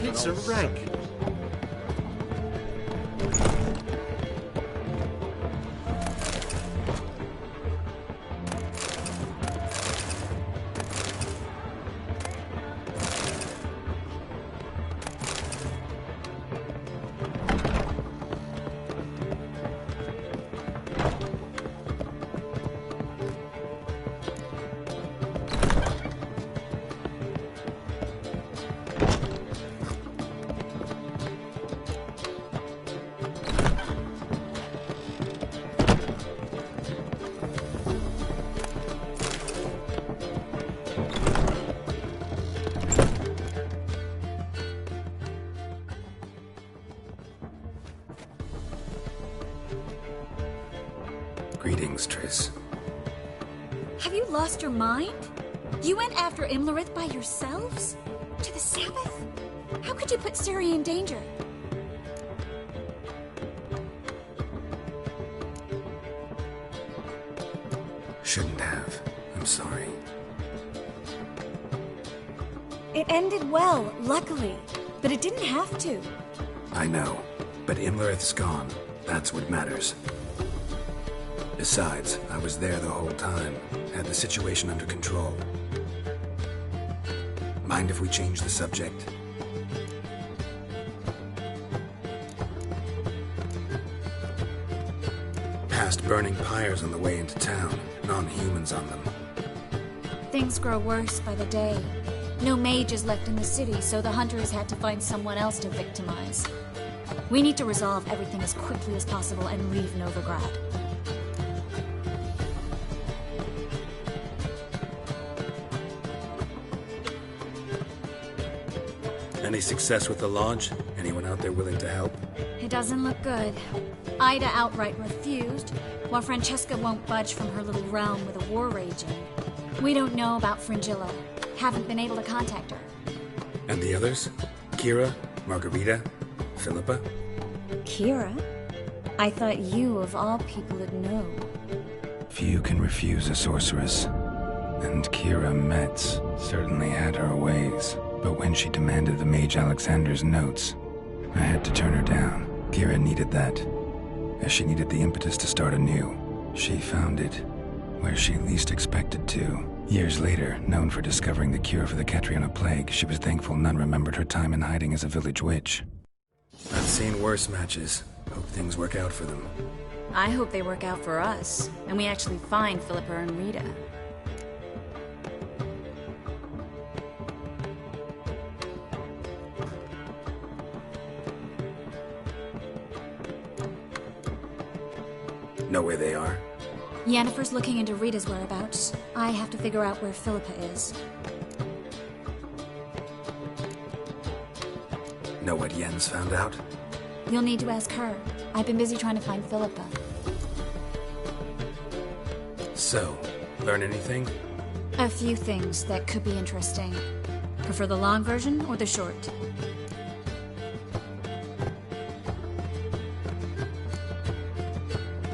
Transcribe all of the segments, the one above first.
It's a wreck. Greetings, Triss. Have you lost your mind? You went after Imlerith by yourselves? To the Sabbath? How could you put Ciri in danger? Shouldn't have. I'm sorry. It ended well, luckily. But it didn't have to. I know. But Imlerith's gone. That's what matters. Besides, I was there the whole time. Had the situation under control. Mind if we change the subject? Past burning pyres on the way into town. Non-humans on them. Things grow worse by the day. No mages left in the city, so the hunters had to find someone else to victimize. We need to resolve everything as quickly as possible and leave Novigrad. Any success with the Lodge? Anyone out there willing to help? It doesn't look good. Ida outright refused, while Francesca won't budge from her little realm with a war raging. We don't know about Fringilla. Haven't been able to contact her. And the others? Kira? Margarita? Philippa? Kira? I thought you, of all people, would know. Few can refuse a sorceress. And Kira Metz certainly had her ways. But when she demanded the Mage Alexander's notes, I had to turn her down. Kira needed that, as she needed the impetus to start anew. She found it where she least expected to. Years later, known for discovering the cure for the Catriona plague, she was thankful none remembered her time in hiding as a village witch. I've seen worse matches. Hope things work out for them. I hope they work out for us, and we actually find Philippa and Rita. Know where they are? Yennefer's looking into Rita's whereabouts. I have to figure out where Philippa is. Know what Yen's found out? You'll need to ask her. I've been busy trying to find Philippa. So, learn anything? A few things that could be interesting. Prefer the long version or the short?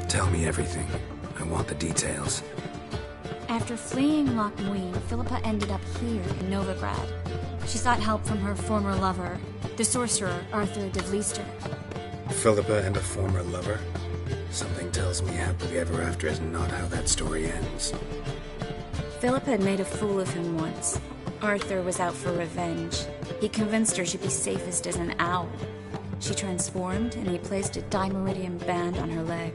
Tell me everything. I want the details. After fleeing Loch Muin, Philippa ended up here in Novigrad. She sought help from her former lover, the sorcerer Arthur de Vliester. Philippa and a former lover? Something tells me happily ever after is not how that story ends. Philippa had made a fool of him once. Arthur was out for revenge. He convinced her she'd be safest as an owl. She transformed, and he placed a Dimeridian band on her leg.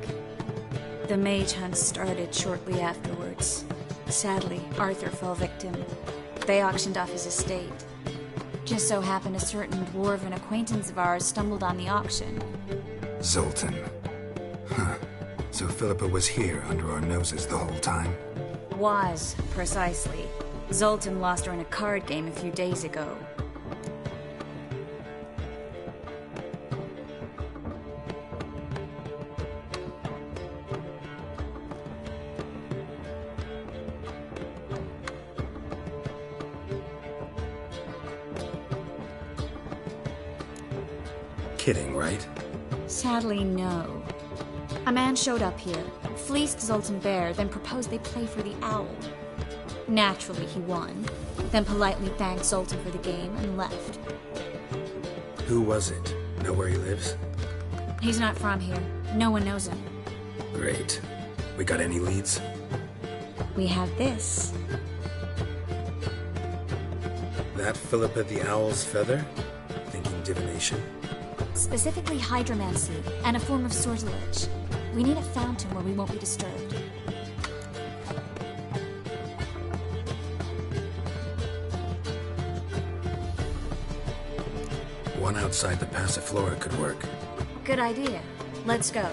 The mage hunt started shortly afterwards. Sadly, Arthur fell victim. They auctioned off his estate. Just so happened a certain dwarven acquaintance of ours stumbled on the auction. Zoltan. Huh. So Philippa was here under our noses the whole time? Was, precisely. Zoltan lost her in a card game a few days ago. Kidding, right? Sadly, no. A man showed up here, fleeced Zoltan bare, then proposed they play for the owl. Naturally, he won, then politely thanked Zoltan for the game and left. Who was it? Know where he lives? He's not from here. No one knows him. Great. We got any leads? We have this. That Philippa the Owl's feather? Thinking divination? Specifically hydromancy, and a form of sortilege. We need a fountain where we won't be disturbed. One outside the Passiflora could work. Good idea. Let's go.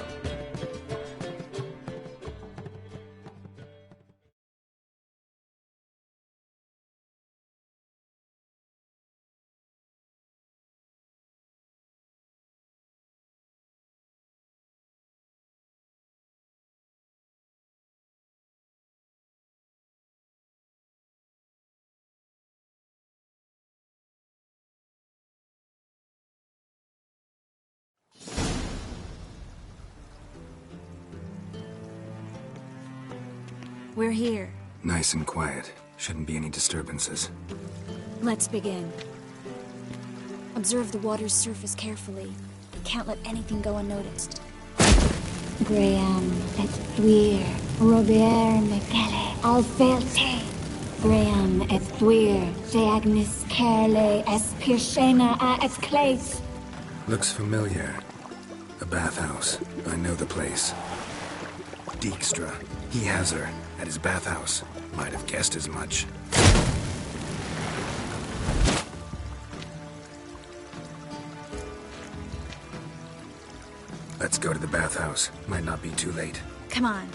We're here. Nice and quiet. Shouldn't be any disturbances. Let's begin. Observe the water's surface carefully. Can't let anything go unnoticed. Graham et thuir, Robert Mekele, Alfelte. Graham et thuir, Deagnis Kerle, es Pirshena a es Clace. Looks familiar. A bathhouse. I know the place. Dijkstra. He has her. At his bathhouse. Might have guessed as much. Let's go to the bathhouse. Might not be too late. Come on.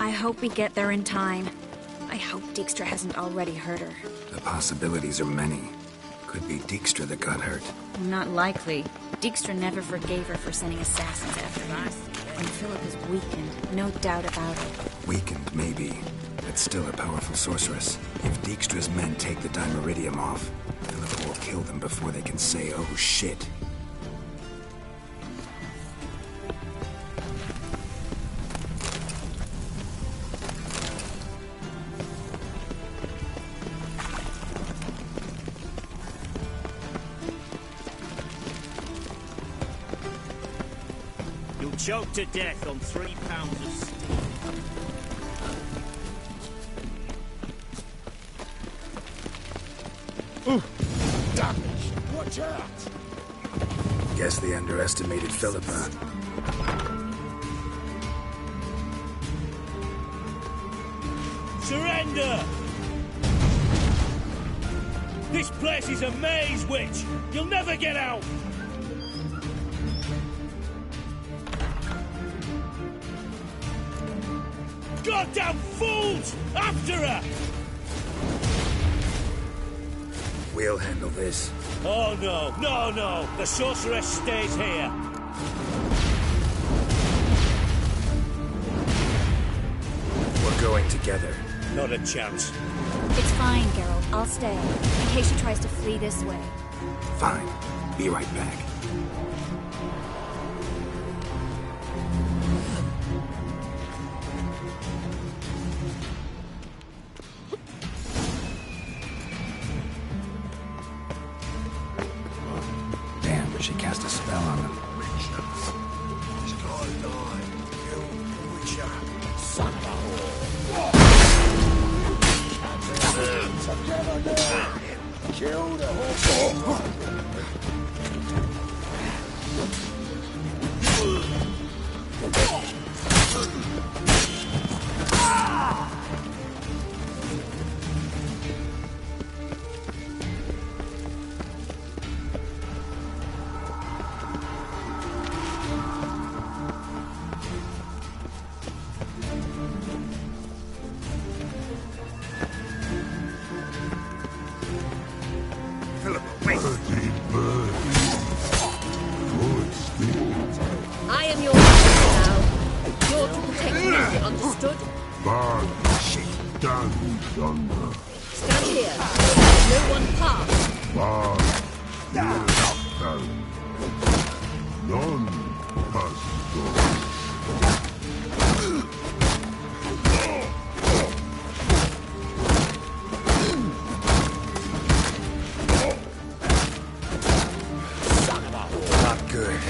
I hope we get there in time. I hope Dijkstra hasn't already hurt her. The possibilities are many. Could be Dijkstra that got hurt. Not likely. Dijkstra never forgave her for sending assassins after us. And Philip is weakened, no doubt about it. Weakened, maybe. But still a powerful sorceress. If Dijkstra's men take the Dimeridium off, Philip will kill them before they can say, oh shit. Choked to death on 3 pounds of steel. Damage! Watch out! Guess they underestimated Philippa. Surrender! This place is a maze, witch! You'll never get out! Goddamn fools! After her! We'll handle this. Oh no, no, no! The sorceress stays here! We're going together. Not a chance. It's fine, Geralt. I'll stay, in case she tries to flee this way. Fine. Be right back. Damn, she cast a spell on them. Kill the whole I am your master now. You're to protect me, understood? bad shit down yonder. Stand here. But none has gone. Not good.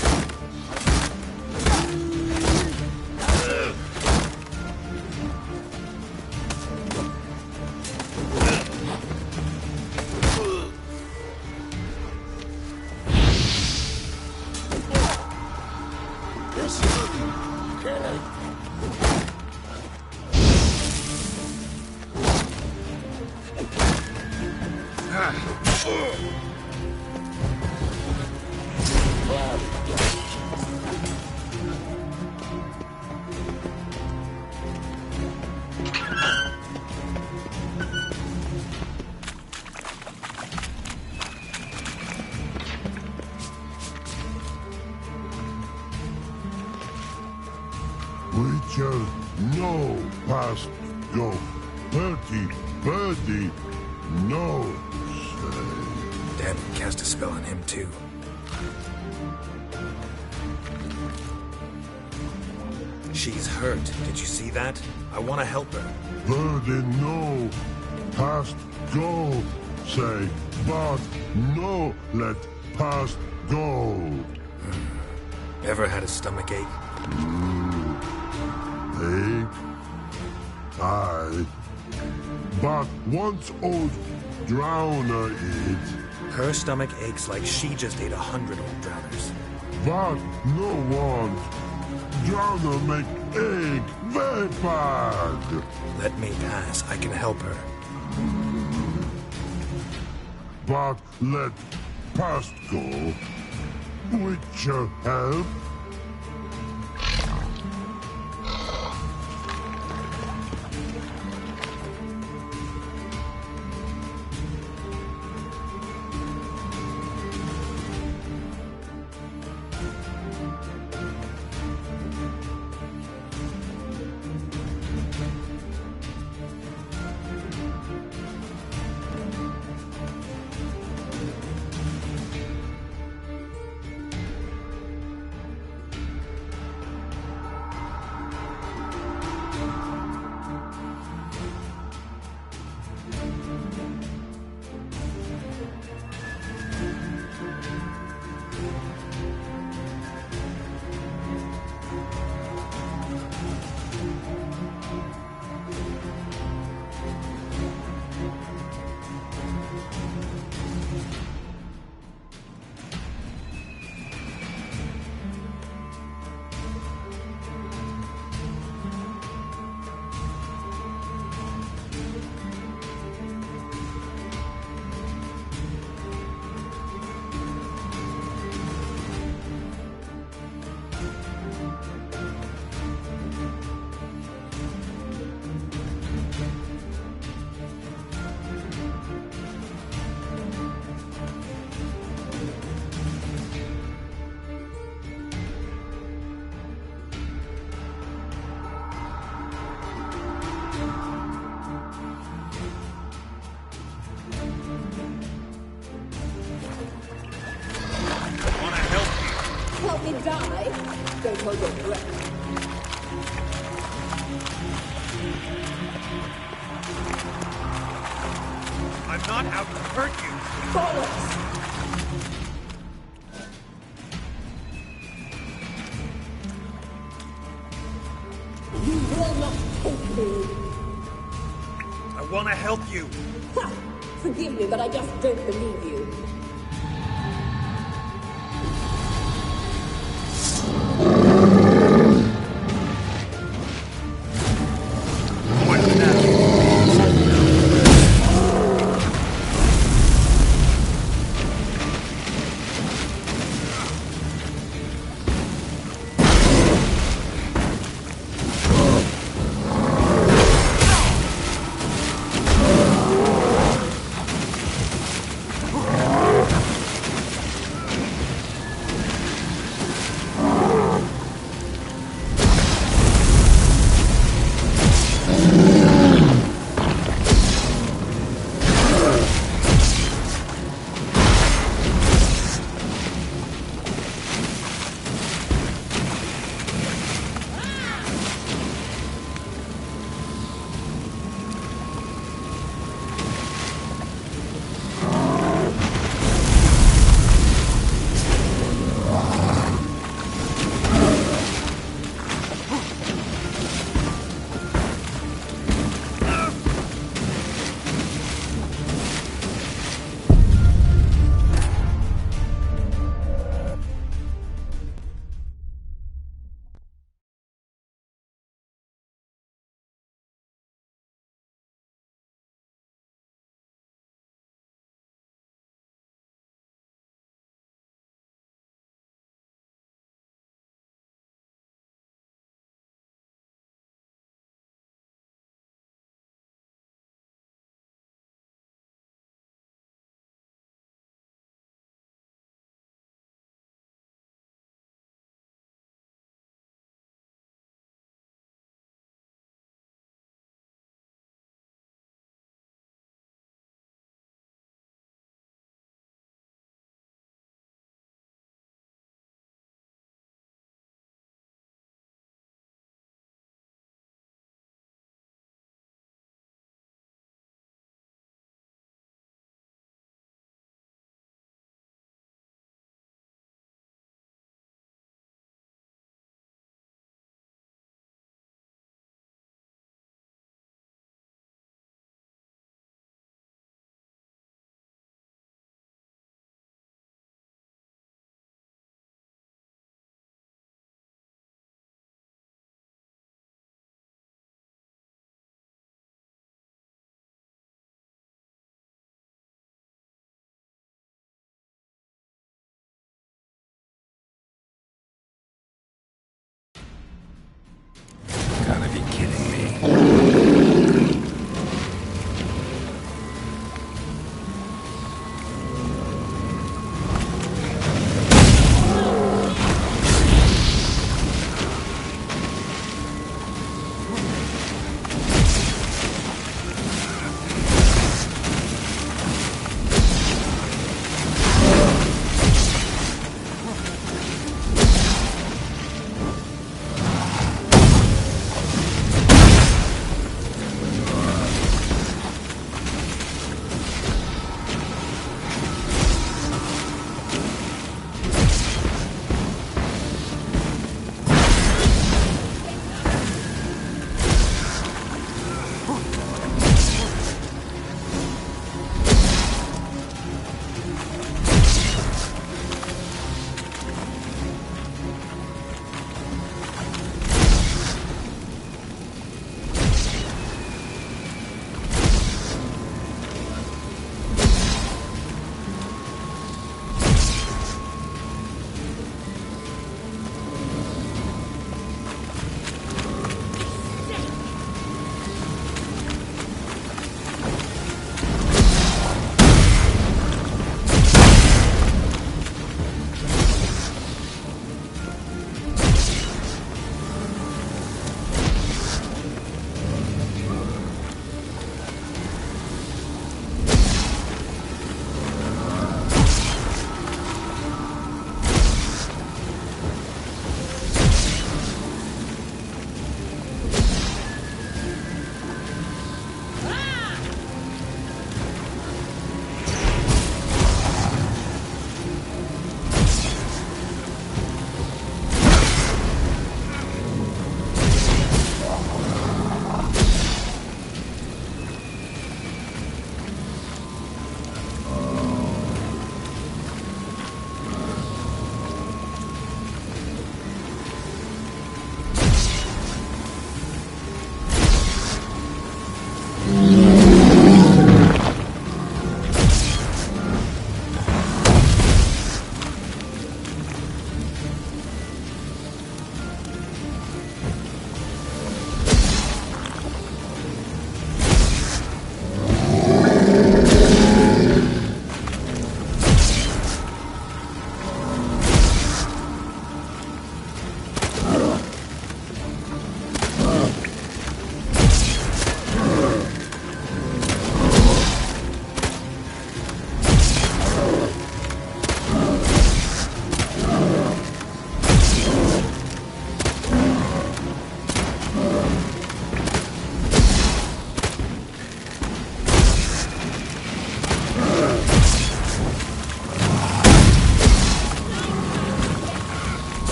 Witcher, no past go. Birdie, no say. Dad cast a spell on him too. She's hurt. Did you see that? I want to help her. Birdie, no past go say. But no let past go. Ever had a stomach ache? Aye. But once old drowner eat, Her stomach aches like she just ate 100 old drowners. but no want. Drowner make egg very bad. Let me pass. I can help her. But let past go. Witcher help. Help me die? Don't hold your breath. I'm not out to hurt you. Bollocks! You will not take me! I want to help you. Ha! Forgive me, but I just don't believe you.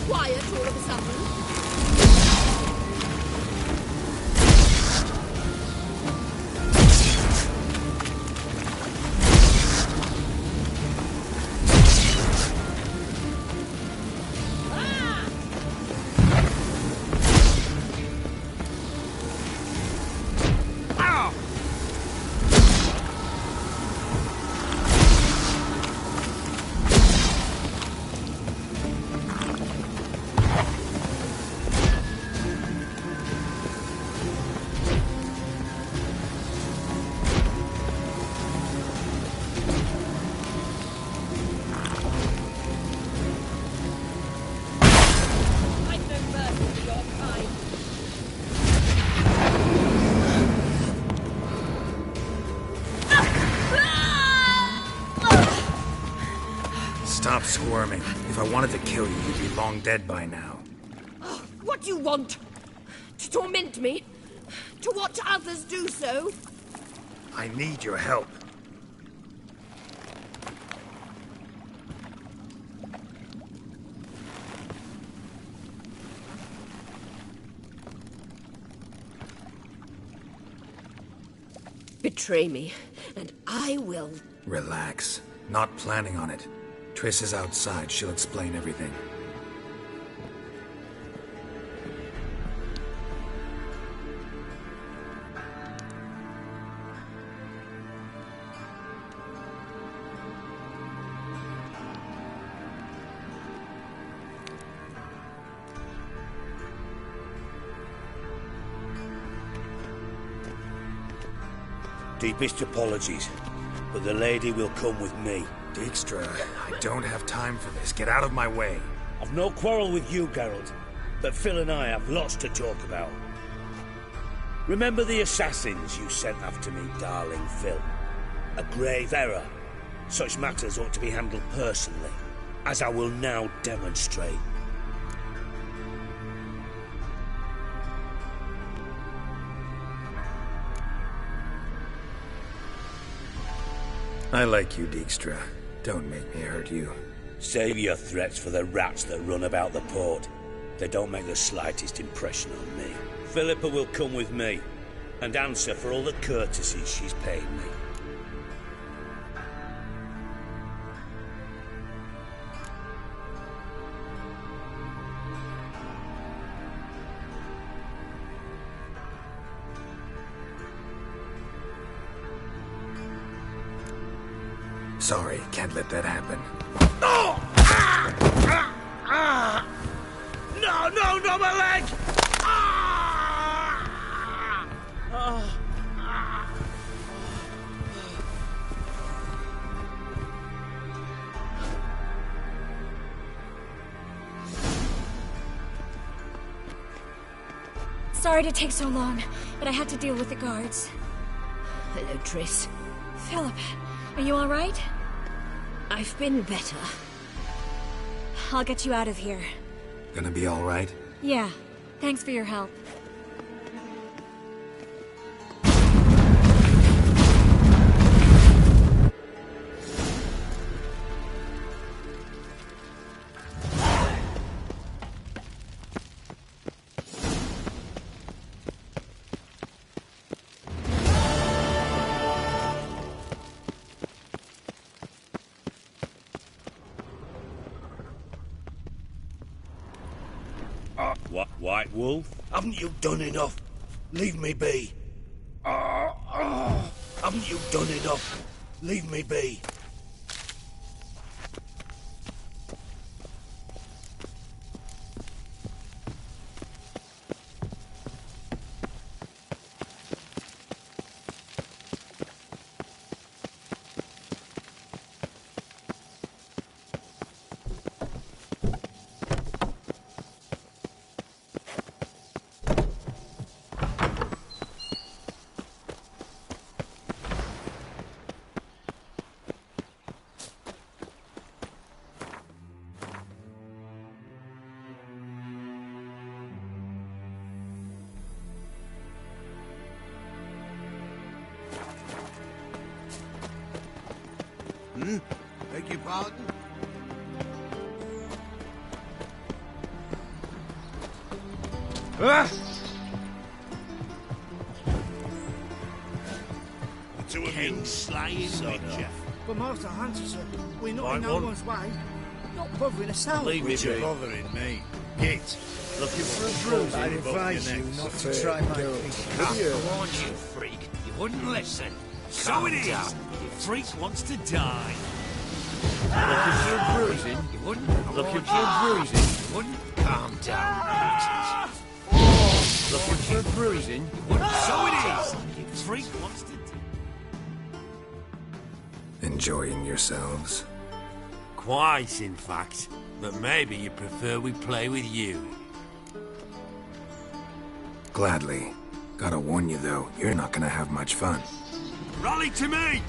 quiet all of a sudden? Stop squirming. If I wanted to kill you, you'd be long dead by now. Oh, what do you want? To torment me? To watch others do so? I need your help. Betray me, and I will. Relax. Not planning on it. Triss is outside. She'll explain everything. Deepest apologies, but the lady will come with me. Dijkstra, I don't have time for this. Get out of my way. I've no quarrel with you, Geralt, but Phil and I have lots to talk about. Remember the assassins you sent after me, darling Phil? A grave error. Such matters ought to be handled personally, as I will now demonstrate. I like you, Dijkstra. Don't make me hurt you. Save your threats for the rats that run about the port. They don't make the slightest impression on me. Philippa will come with me, and answer for all the courtesies she's paid me. Sorry, can't let that happen. Oh! No, my leg! Sorry to take so long, but I had to deal with the guards. Hello, Triss. Philip, are you all right? I've been better. I'll get you out of here. Gonna be all right? Yeah, thanks for your help. What, White Wolf? Haven't you done enough? Leave me be. Haven't you done enough? Leave me be. Beg your pardon? Ah! The two of you slaying Witcher. But Master Hunter, sir, we're not in Right no one. one's way. Not bothering us out. Leave me Which be. are bothering me. Git. Looking for a bruise I in your advise you neck. not to try my feet. I warned you, freak. You wouldn't listen. So it is. Your freak wants to die. Looking for a bruising? You wouldn't. Looking for a bruising? You wouldn't. Calm down, Peaches. Looking for a bruising? You wouldn't. So it is. Your freak wants to die. Enjoying yourselves? Quite, in fact. But maybe you prefer we play with you. Gladly. Gotta warn you though, you're not gonna have much fun. Rally to me!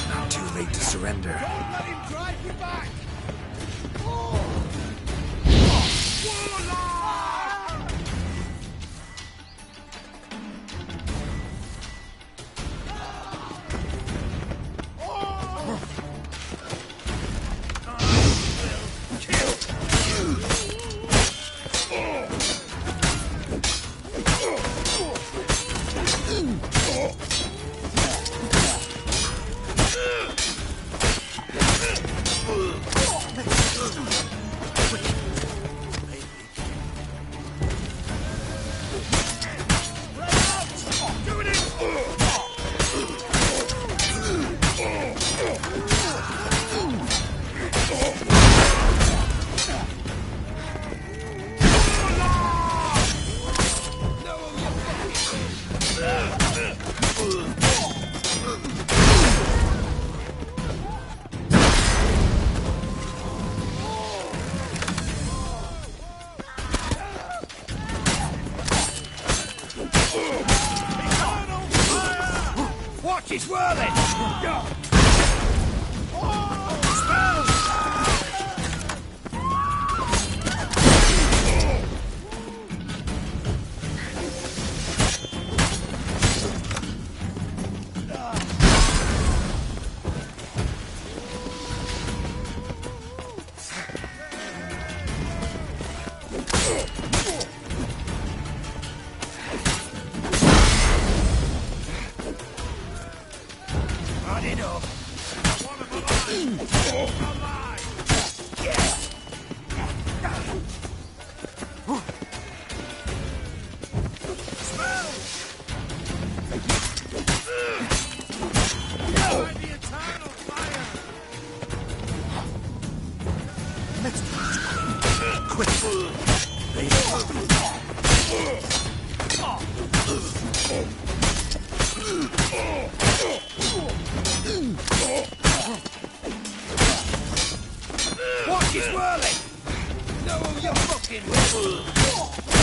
Not too late to surrender. Let him drive you back! Watch it whirling! Not enough. Watch it whirling! Know who you're fucking with!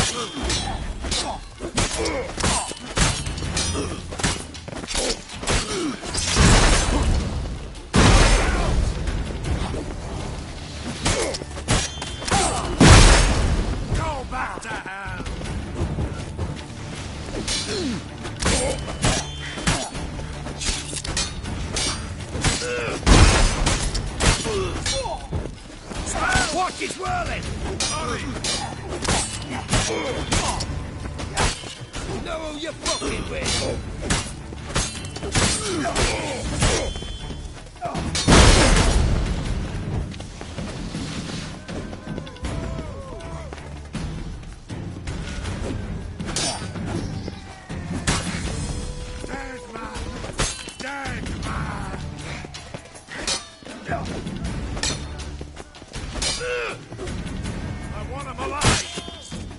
Go back to hell! Watch it whirling! Know who you're fucking with! Dead man! Dead man! I want him alive!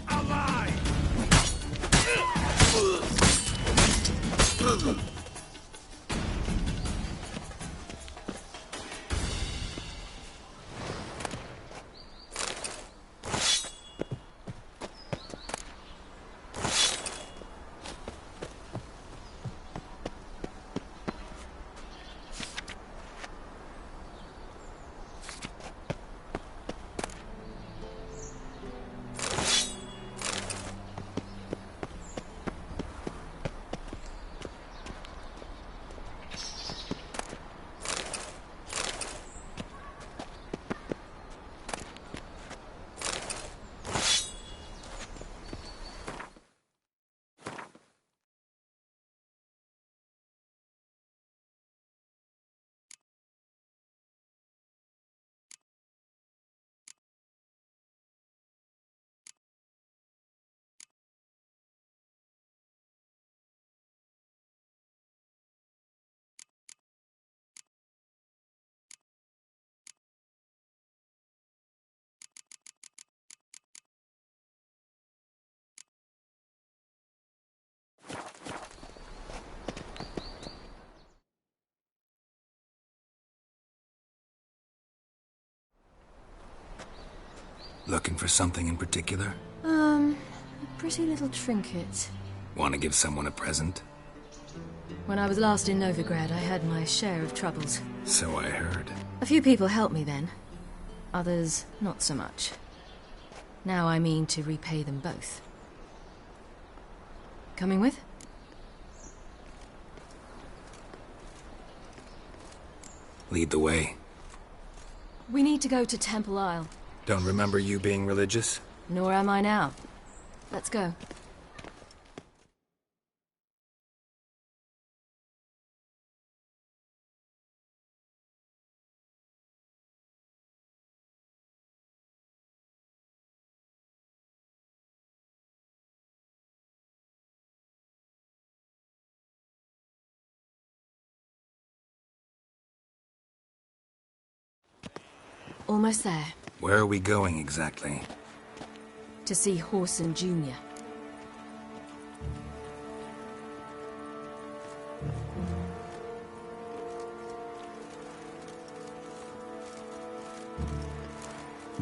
Alive! Looking for something in particular? A pretty little trinket. Want to give someone a present? When I was last in Novigrad, I had my share of troubles. So I heard. A few people helped me then. Others, not so much. Now I mean to repay them both. Coming with? Lead the way. We need to go to Temple Isle. Don't remember you being religious? Nor am I now. Let's go. Almost there. Where are we going exactly? To see Horson Jr.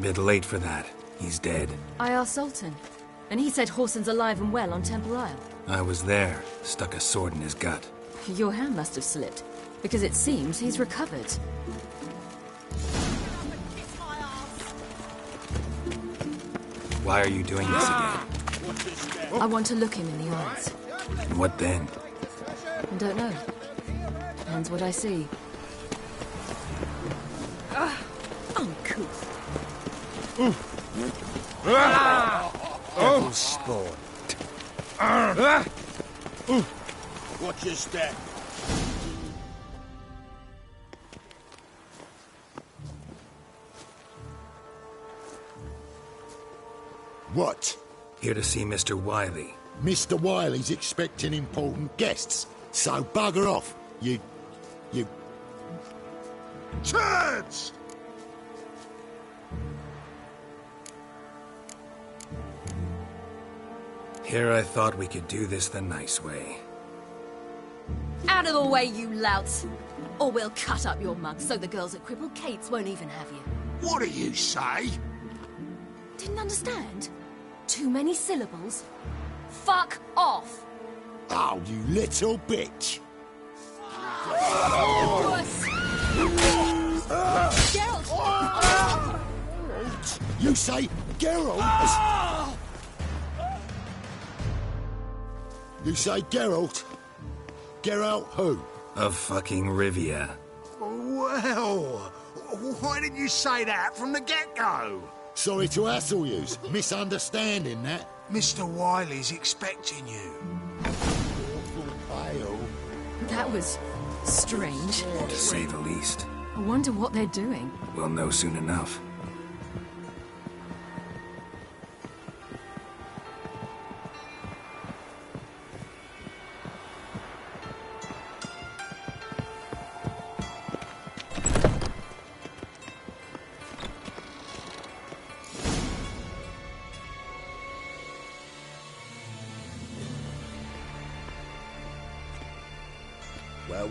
Bit late for that. He's dead. I asked Sultan, and he said Horson's alive and well on Temple Isle. I was there. Stuck a sword in his gut. Your hand must have slipped, because it seems he's recovered. Why are you doing this again? I want to look him in the eyes. What then? I don't know. Depends what I see. Uncouth. Devil spawn. Watch your step. What? Here to see Mr. Wiley. Mr. Wiley's expecting important guests, so bugger off, you... Turds! Here I thought we could do this the nice way. Out of the way, you louts! Or we'll cut up your mug so the girls at Crippled Kate's won't even have you. What do you say? Didn't understand? Too many syllables? Fuck off! Oh, you little bitch! Geralt! You say Geralt? You say Geralt? Geralt who? Of fucking Rivia. Well, why didn't you say that from the get-go? Sorry to hassle yous. Misunderstanding that. Mr. Wiley's expecting you. Awful pale. That was strange. To say the least. I wonder what they're doing. We'll know soon enough.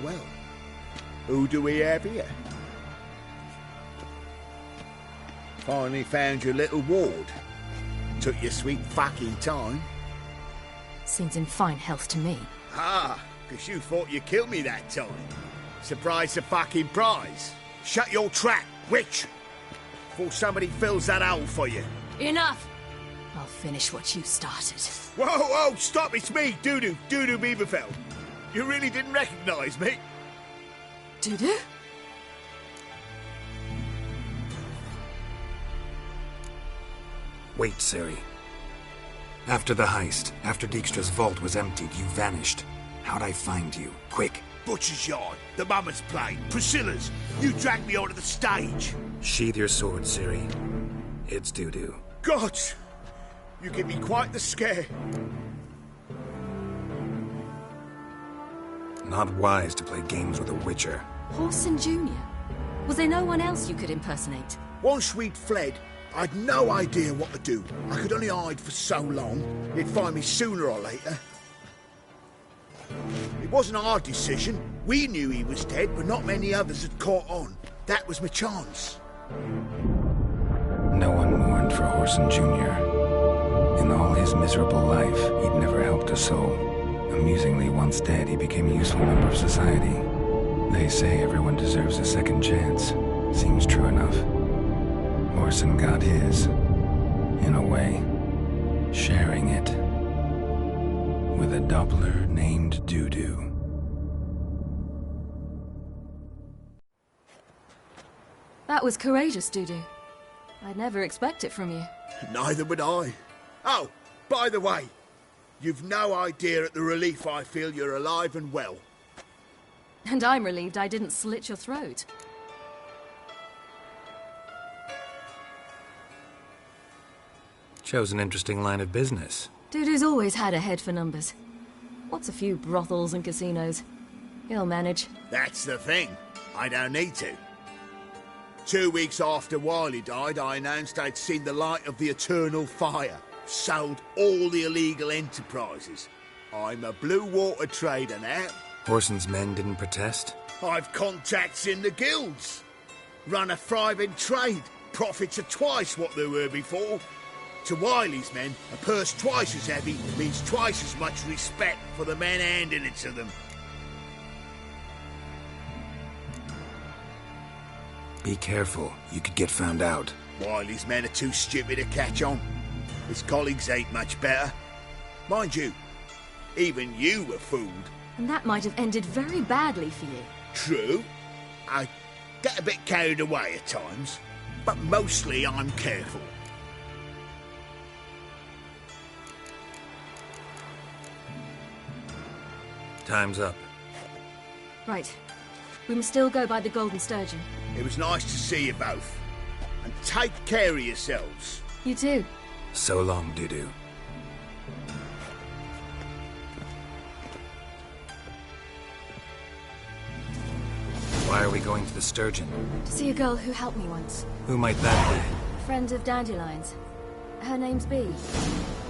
Well. Who do we have here? Finally found your little ward. Took your sweet fucking time. Seems in fine health to me. Ah, because you thought you killed me that time. Surprise the fucking prize. Shut your trap, witch! Before somebody fills that hole for you. Enough! I'll finish what you started. Whoa, stop, it's me, Doodoo Beaverfell. You really didn't recognise me? Doodoo? Wait, Ciri. After the heist, after Dijkstra's vault was emptied, you vanished. How'd I find you? Quick. Butcher's Yard, the Mama's Plane, Priscilla's. You dragged me onto the stage. Sheathe your sword, Ciri. It's Doodoo. God! You give me quite the scare. Not wise to play games with a witcher. Horson Jr.? Was there no one else you could impersonate? Once we'd fled, I'd no idea what to do. I could only hide for so long. He'd find me sooner or later. It wasn't our decision. We knew he was dead, but not many others had caught on. That was my chance. No one mourned for Orson Jr. In all his miserable life, he'd never helped a soul. Amusingly, once dead, he became a useful member of society. They say everyone deserves a second chance. Seems true enough. Orson got his, in a way, sharing it with a Doppler named Doo-Doo. That was courageous, Doo-Doo. I'd never expect it from you. Neither would I. Oh, by the way, you've no idea at the relief I feel you're alive and well. And I'm relieved I didn't slit your throat. Chose an interesting line of business. Doo-Doo's always had a head for numbers. What's a few brothels and casinos? He'll manage. That's the thing. I don't need to. 2 weeks after Wiley died, I announced I'd seen the light of the eternal fire. Sold all the illegal enterprises. I'm a blue water trader now. Orson's men didn't protest? I've contacts in the guilds. Run a thriving trade. Profits are twice what they were before. To Wiley's men, a purse twice as heavy means twice as much respect for the men handing it to them. Be careful. You could get found out. Wiley's men are too stupid to catch on. His colleagues ain't much better. Mind you, even you were fooled. And that might have ended very badly for you. True. I get a bit carried away at times, but mostly I'm careful. Time's up. Right. We must still go by the Golden Sturgeon. It was nice to see you both. And take care of yourselves. You too. So long, Doo-Doo. Why are we going to the Sturgeon? To see a girl who helped me once. Who might that be? A friend of Dandelion's. Her name's Bee.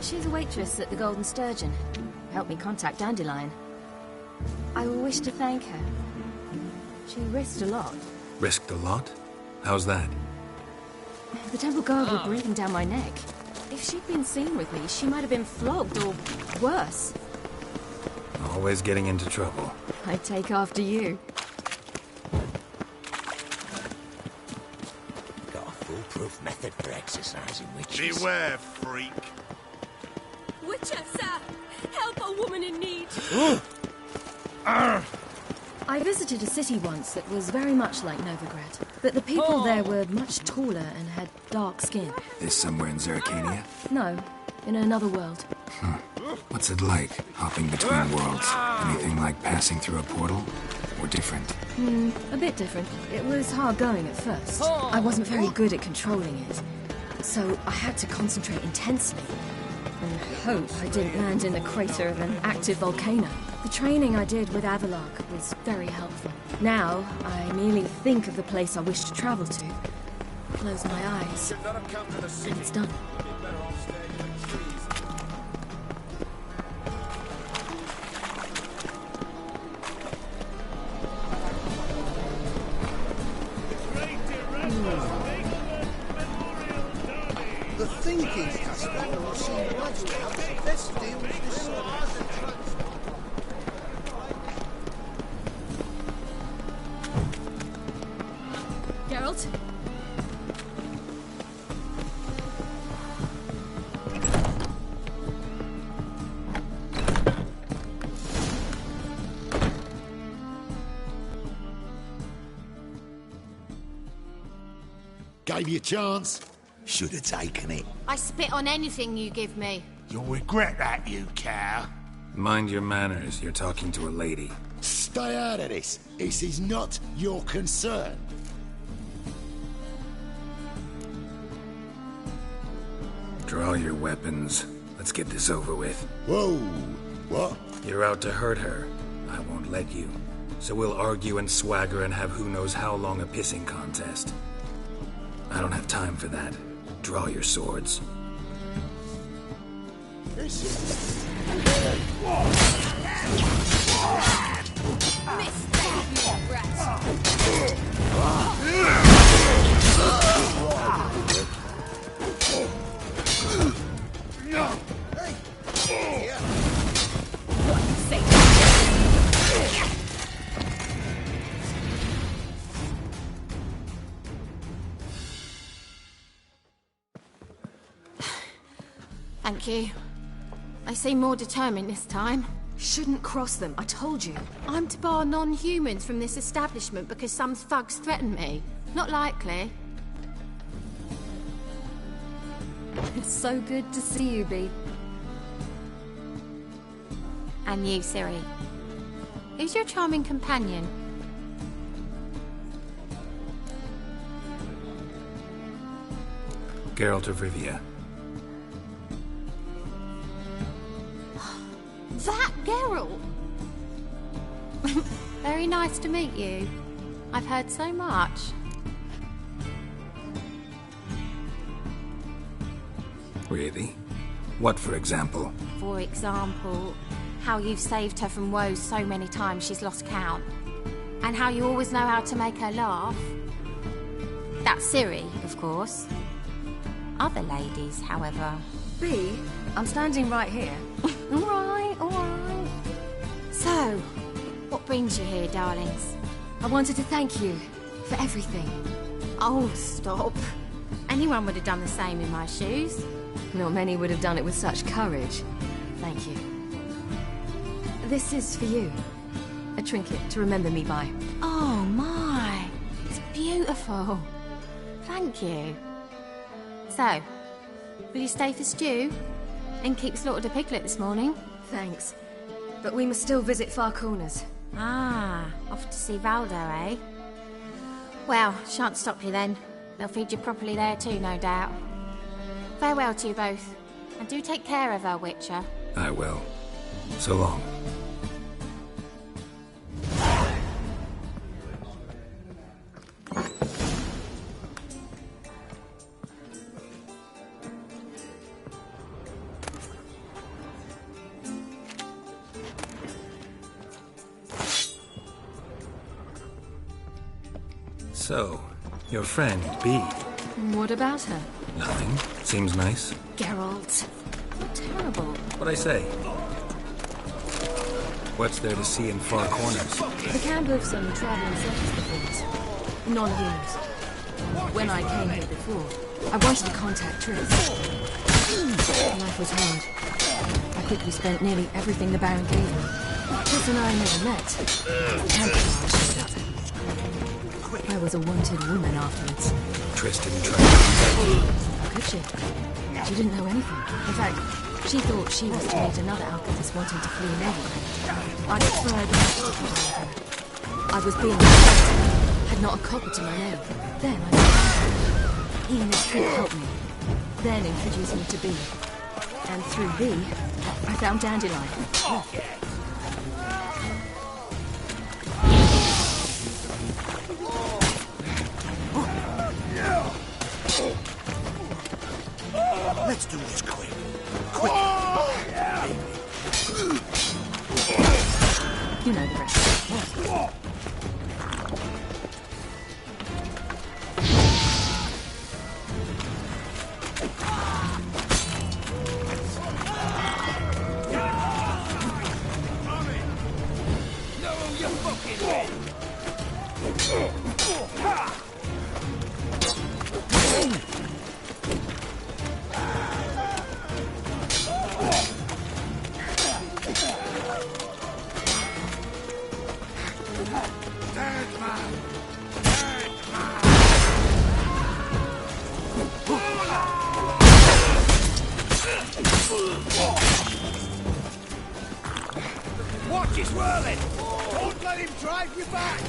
She's a waitress at the Golden Sturgeon. Helped me contact Dandelion. I wish to thank her. She risked a lot. Risked a lot? How's that? The temple guard were breathing down my neck. If she'd been seen with me, she might have been flogged or worse. Always getting into trouble. I'd take after you. Got a foolproof method for exercising witches. Beware, freak. Witcher, sir! Help a woman in need! I visited a city once that was very much like Novigrad, but the people there were much taller and had dark skin. This somewhere in Zeracania? No, in another world. What's it like, hopping between worlds? Anything like passing through a portal? Or different? A bit different. It was hard going at first. I wasn't very good at controlling it, so I had to concentrate intensely and hope I didn't land in the crater of an active volcano. The training I did with Avalok was very helpful. Now, I merely think of the place I wish to travel to, close my eyes, and it's done. The thing is, Casper, she wants to have the best deal with this sort of... Geralt? Gave you a chance. Should have taken it. I spit on anything you give me. You'll regret that, you cow. Mind your manners. You're talking to a lady. Stay out of this. This is not your concern. Draw your weapons. Let's get this over with. Whoa. What? You're out to hurt her. I won't let you. So we'll argue and swagger and have who knows how long a pissing contest. I don't have time for that. Draw your swords. Miss that, you brat! Thank you. They seem more determined this time. Shouldn't cross them, I told you. I'm to bar non-humans from this establishment because some thugs threaten me. Not likely. It's so good to see you, Bee. And you, Ciri. Who's your charming companion? Geralt of Rivia. That Geralt! Very nice to meet you. I've heard so much. Really? What, for example? For example, how you've saved her from woes so many times she's lost count. And how you always know how to make her laugh. That's Ciri, of course. Other ladies, however... Bee, I'm standing right here. Alright, alright. So, what brings you here, darlings? I wanted to thank you for everything. Oh, stop. Anyone would have done the same in my shoes. Not many would have done it with such courage. Thank you. This is for you. A trinket to remember me by. Oh, my. It's beautiful. Thank you. So, will you stay for stew? And keep slaughtered a piglet this morning? Thanks. But we must still visit Far Corners. Ah, off to see Valdo, eh? Well, shan't stop you then. They'll feed you properly there too, no doubt. Farewell to you both. And do take care of her, Witcher. I will. So long. So, your friend, Bee. What about her? Nothing. Seems nice. Geralt. You're terrible. What'd I say? What's there to see in Far Corners? The camp of some traveling circus performers. Non-humans. When I came here before, I wanted to contact Triss. Life was hard. I quickly spent nearly everything the Baron gave me. Triss and I never met. The camp showed up. I was a wanted woman afterwards. Triss didn't try to contact you. How could she? She didn't know anything. In fact, she thought she was to meet another alchemist wanting to flee Neverland. I tried not to follow her. I was being attacked. Had not a copper to my name. Then I met him. He and his troop helped me. Then introduced me to Bee. And through Bee, I found Dandelion. Let's do this quick. Quick! You know the rest. No, you fucking head! Watch his whirling! Don't let him drive you back!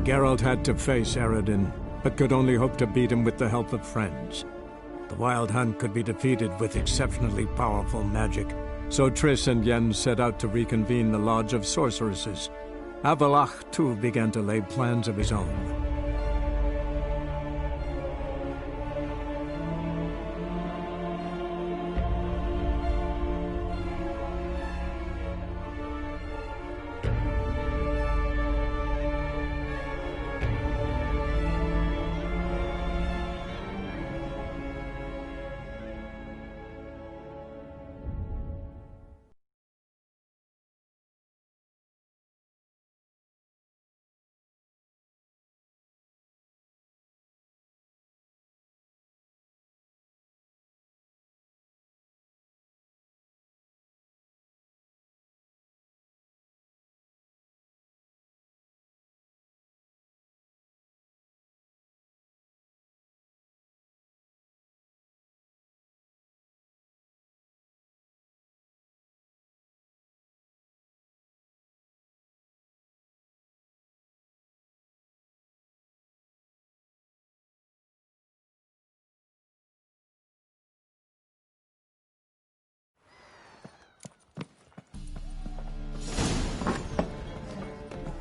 Geralt had to face Eredin, but could only hope to beat him with the help of friends. The Wild Hunt could be defeated with exceptionally powerful magic, so Triss and Yen set out to reconvene the Lodge of Sorceresses. Avalach, too, began to lay plans of his own.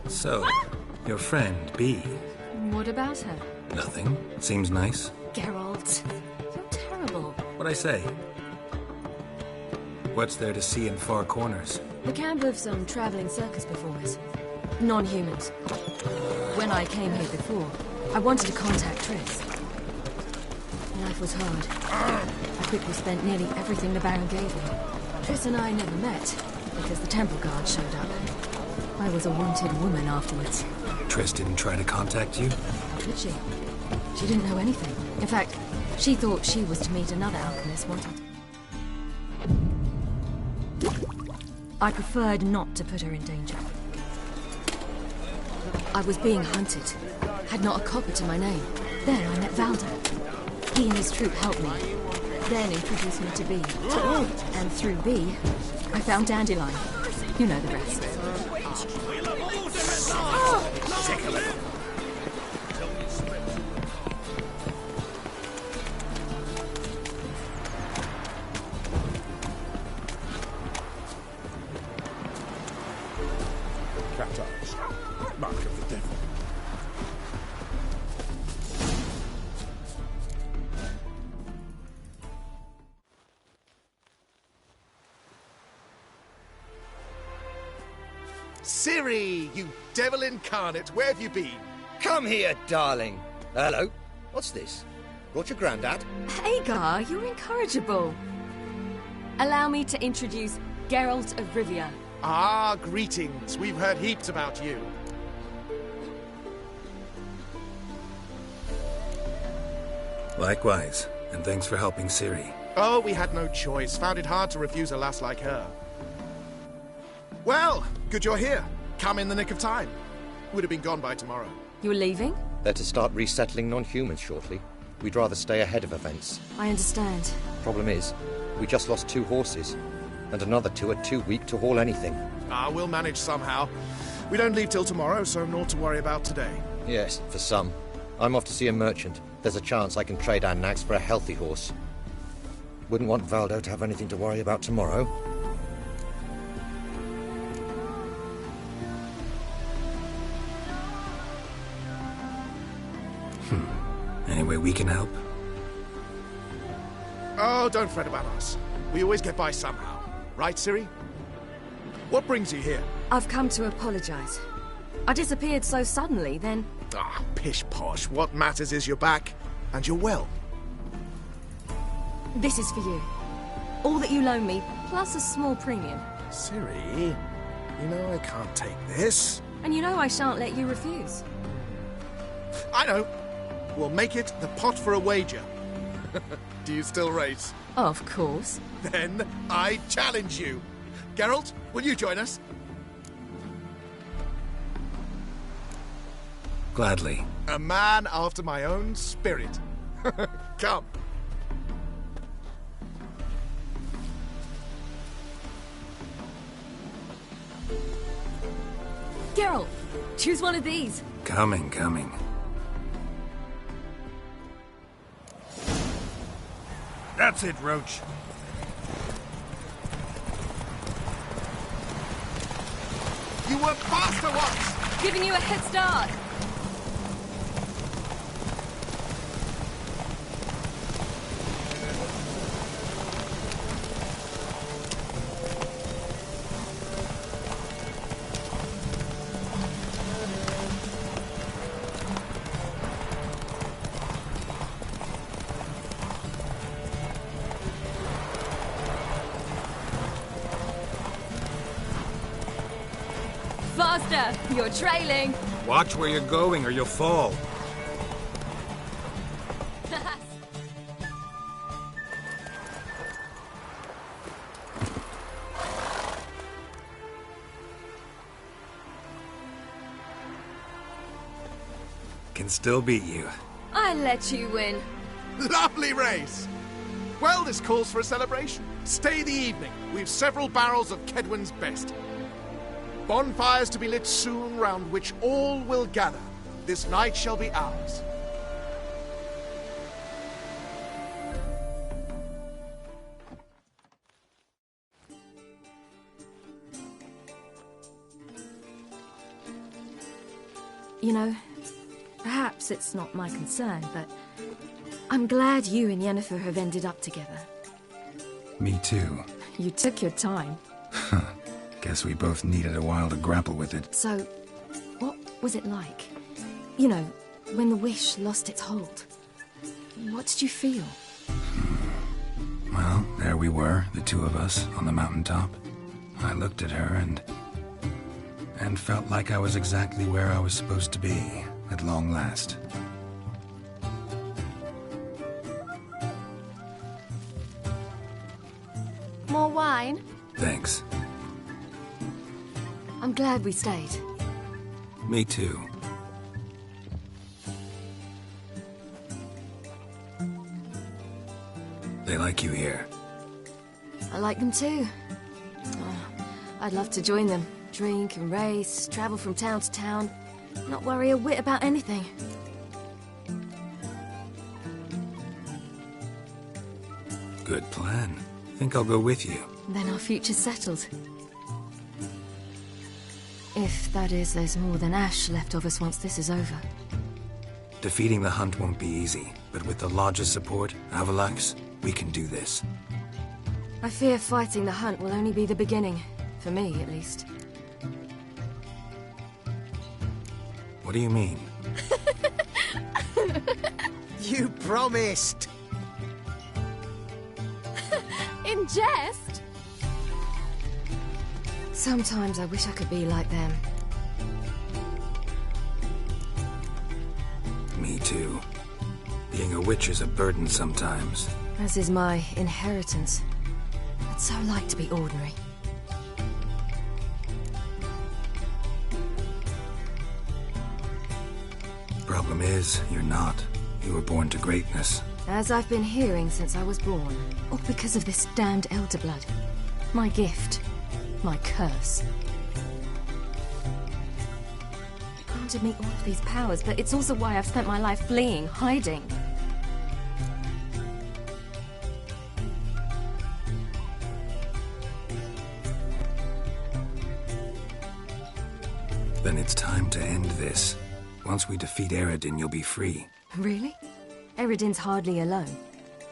So, your friend, B. What about her? Nothing. Seems nice. Geralt, you're terrible. What'd I say? What's there to see in far corners? The camp of some traveling circus performers. Non-humans. When I came here before, I wanted to contact Triss. Life was hard. I quickly spent nearly everything the Baron gave me. Triss and I never met, because the temple guard showed up. I was a wanted woman afterwards. Triss didn't try to contact you? Did she? She didn't know anything. In fact, she thought she was to meet another alchemist wanted. I preferred not to put her in danger. I was being hunted. Had not a copper to my name. Then I met Valdo. He and his troop helped me. Then introduced me to B. And through B, I found Dandelion. You know the rest. Cat-eyes. Mark of the devil. Ciri, you devil incarnate, where have you been? Come here, darling. Hello. What's this? Brought your granddad? Hagar, you're incorrigible. Allow me to introduce Geralt of Rivia. Ah, greetings. We've heard heaps about you. Likewise, and thanks for helping Ciri. Oh, we had no choice. Found it hard to refuse a lass like her. Well, good you're here. Come in the nick of time. Would have been gone by tomorrow. You're leaving? They're to start resettling non-humans shortly. We'd rather stay ahead of events. I understand. Problem is, we just lost 2 horses. And another 2 are too weak to haul anything. Ah, we'll manage somehow. We don't leave till tomorrow, so naught to worry about today. Yes, for some. I'm off to see a merchant. There's a chance I can trade our nags for a healthy horse. Wouldn't want Valdo to have anything to worry about tomorrow. Any way we can help? Oh, don't fret about us. We always get by somehow. Right, Ciri? What brings you here? I've come to apologize. I disappeared so suddenly, then... Ah, pish-posh. What matters is you're back, and you're well. This is for you. All that you loan me, plus a small premium. Ciri, you know I can't take this. And you know I shan't let you refuse. I know. We'll make it the pot for a wager. Do you still race? Of course. Then I challenge you. Geralt, will you join us? Gladly. A man after my own spirit. Come. Geralt, choose one of these. Coming. That's it, Roach. You were faster once! Giving you a head start. Faster! You're trailing! Watch where you're going or you'll fall. Can still beat you. I let you win. Lovely race! Well, this calls for a celebration. Stay the evening. We've several barrels of Kedwen's best. Bonfires to be lit soon, round which all will gather. This night shall be ours. You know, perhaps it's not my concern, but I'm glad you and Yennefer have ended up together. Me too. You took your time. Guess we both needed a while to grapple with it. So, what was it like? You know, when the wish lost its hold. What did you feel? Well, there we were, the two of us, on the mountaintop. I looked at her and felt like I was exactly where I was supposed to be, at long last. More wine? Thanks. I'm glad we stayed. Me too. They like you here. I like them too. I'd love to join them. Drink and race, travel from town to town. Not worry a whit about anything. Good plan. Think I'll go with you. Then our future's settled. If, that is, there's more than ash left of us once this is over. Defeating the hunt won't be easy, but with the Lodge's support, Avalax, we can do this. I fear fighting the hunt will only be the beginning. For me, at least. What do you mean? You promised! In jest? Sometimes I wish I could be like them. Me too. Being a witch is a burden sometimes. As is my inheritance. I'd so like to be ordinary. Problem is, you're not. You were born to greatness. As I've been hearing since I was born. All because of this damned elder blood. My gift. My curse. It granted me all of these powers, but it's also why I've spent my life fleeing, hiding. Then it's time to end this. Once we defeat Eredin, you'll be free. Really? Eredin's hardly alone.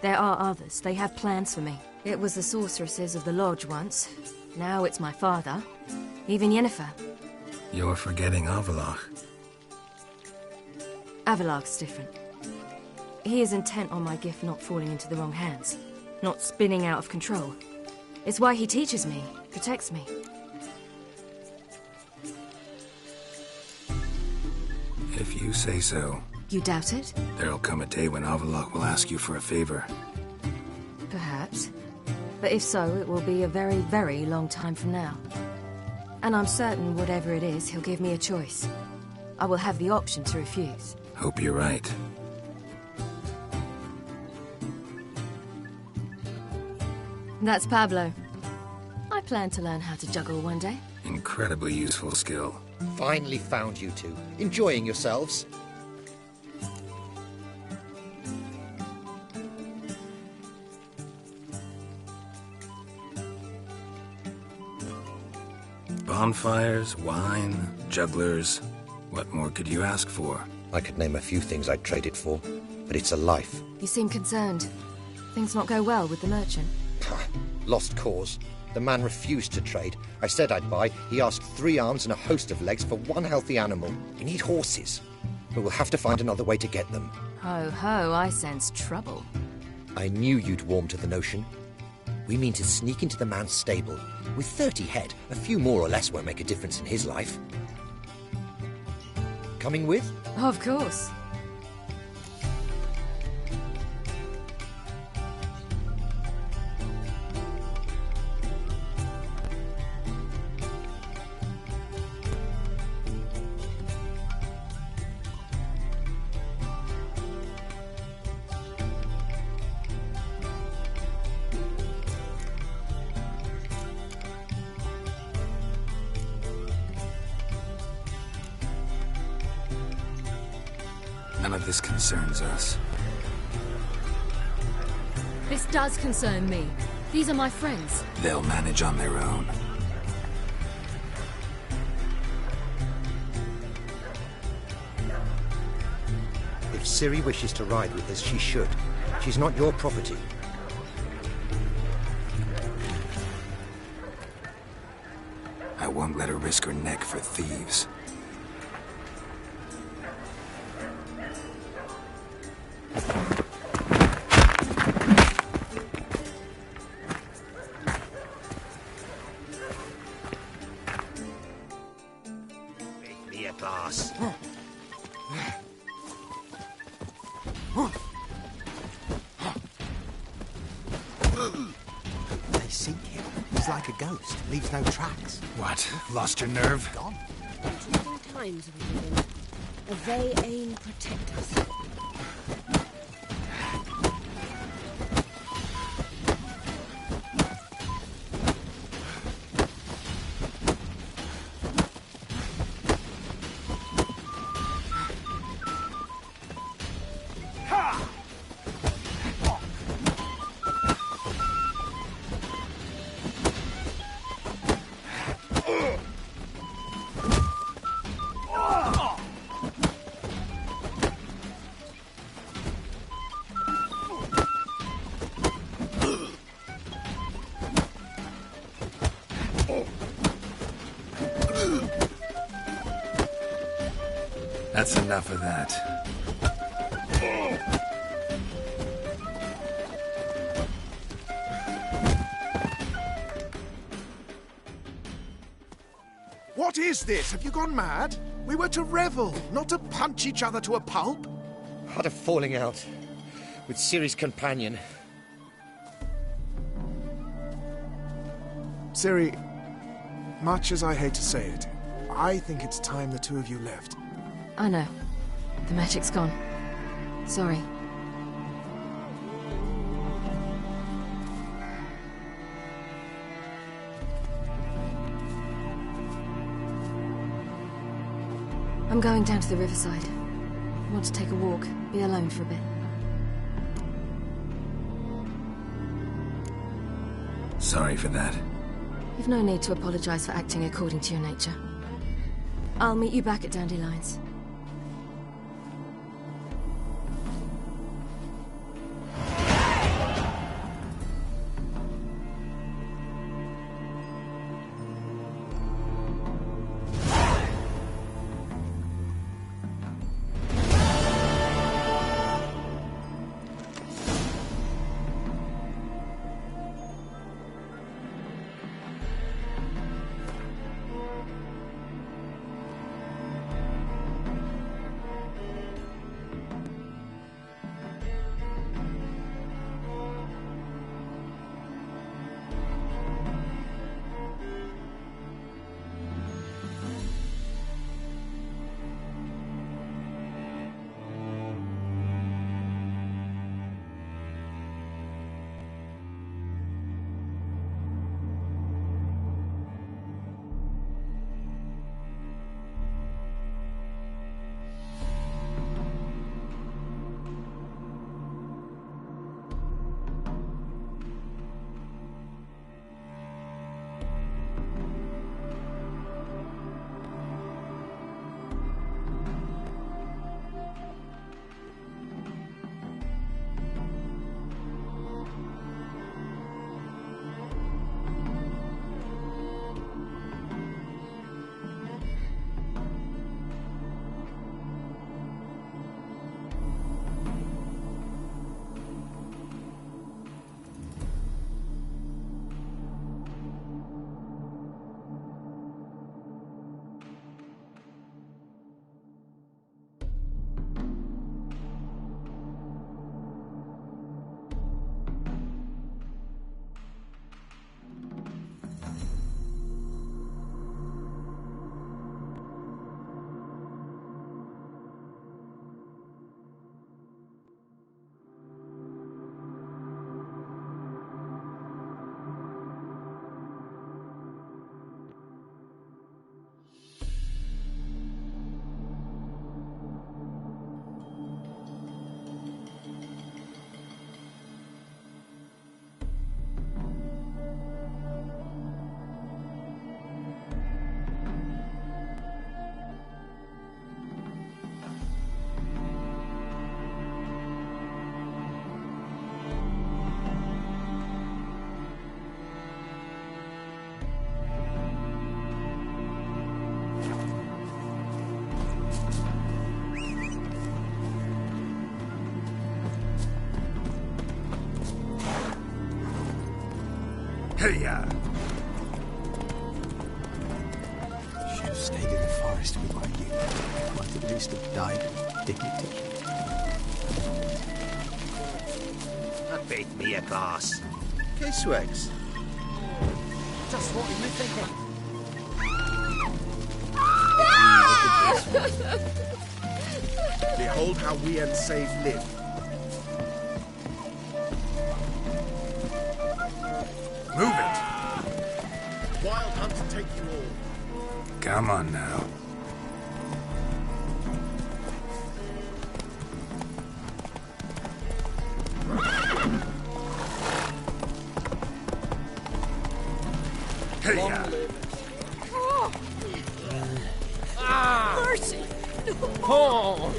There are others. They have plans for me. It was the sorceresses of the Lodge once. Now it's my father. Even Yennefer. You're forgetting Avalach. Avalach's different. He is intent on my gift not falling into the wrong hands. Not spinning out of control. It's why he teaches me, protects me. If you say so. You doubt it? There'll come a day when Avalach will ask you for a favor. Perhaps. But if so, it will be a very, very long time from now. And I'm certain whatever it is, he'll give me a choice. I will have the option to refuse. Hope you're right. That's Pablo. I plan to learn how to juggle one day. Incredibly useful skill. Finally found you two. Enjoying yourselves? Bonfires, wine, jugglers. What more could you ask for? I could name a few things I'd trade it for, but it's a life. You seem concerned. Things not go well with the merchant? Lost cause. The man refused to trade. I said I'd buy. He asked 3 arms and a host of legs for 1 healthy animal. We need horses. But we'll have to find another way to get them. Ho ho, I sense trouble. I knew you'd warm to the notion. We mean to sneak into the man's stable. With 30 head, a few more or less won't make a difference in his life. Coming with? Of course. None of this concerns us. This does concern me. These are my friends. They'll manage on their own. If Ciri wishes to ride with us, she should. She's not your property. I won't let her risk her neck for thieves. Make me a glass. They seek him. He's like a ghost. Leaves no tracks. What? Lost your nerve? Gone. Interesting times we live in. They aim protect us. That's enough of that. What is this? Have you gone mad? We were to revel, not to punch each other to a pulp. Had a falling out with Ciri's companion. Ciri, much as I hate to say it, I think it's time the two of you left. I know. The magic's gone. Sorry. I'm going down to the riverside. Want to take a walk, be alone for a bit. Sorry for that. You've no need to apologize for acting according to your nature. I'll meet you back at Dandelions. Hey-ya! Should have stayed in the forest with my youth. Might at least have died with dignity. That beat me a boss. K-Swags. Just what you thinking? Behold how we unsaved live. Move it! Wild hunt to take you all. Come on now. Hey-ya! Mercy! Oh!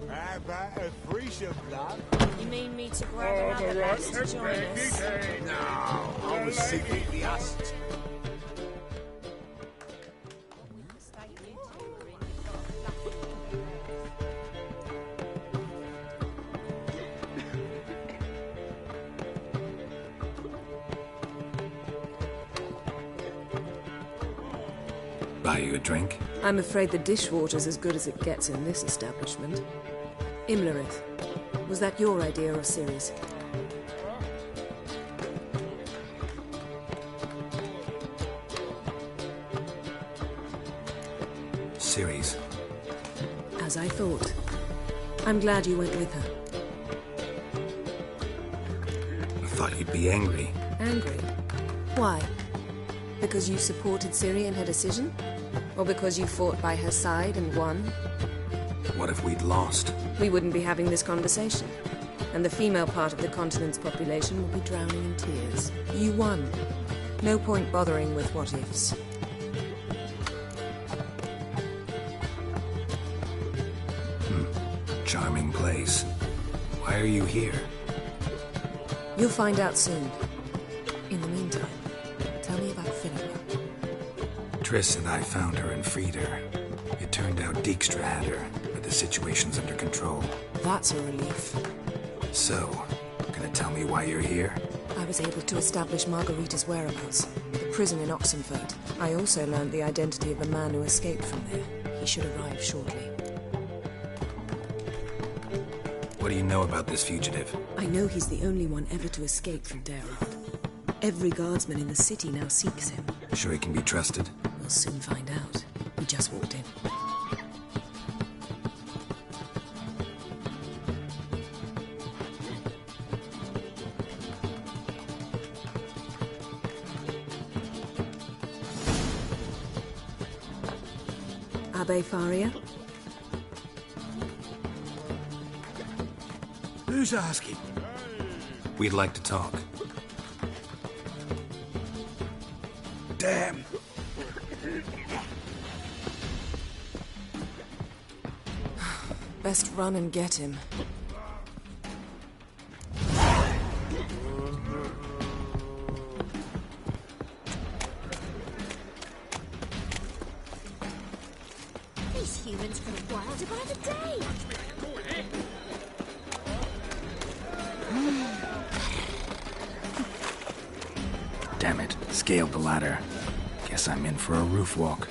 How about a threesome, love? You mean me to grab another lass to join us? No, I was secretly asked. Buy you a drink? I'm afraid the dishwater's as good as it gets in this establishment. Imlerith, was that your idea or Ciri's? Ciri's. As I thought. I'm glad you went with her. I thought you'd be angry. Angry? Why? Because you supported Ciri in her decision? Or because you fought by her side and won? What if we'd lost? We wouldn't be having this conversation. And the female part of the continent's population would be drowning in tears. You won. No point bothering with what-ifs. Charming place. Why are you here? You'll find out soon. In the meantime, tell me about Philippa. Triss and I found her and freed her. It turned out Dijkstra had her, but the situation's under control. That's a relief. So, gonna tell me why you're here? I was able to establish Margarita's whereabouts, the prison in Oxenfurt. I also learned the identity of a man who escaped from there. He should arrive shortly. What do you know about this fugitive? I know he's the only one ever to escape from Derald. Every guardsman in the city now seeks him. Sure he can be trusted? We'll soon find out. He just walked in. Abbe Faria? Who's asking? We'd like to talk. Damn. Best run and get him. These humans grow wilder by the day. Damn it, scaled the ladder. Guess I'm in for a roof walk.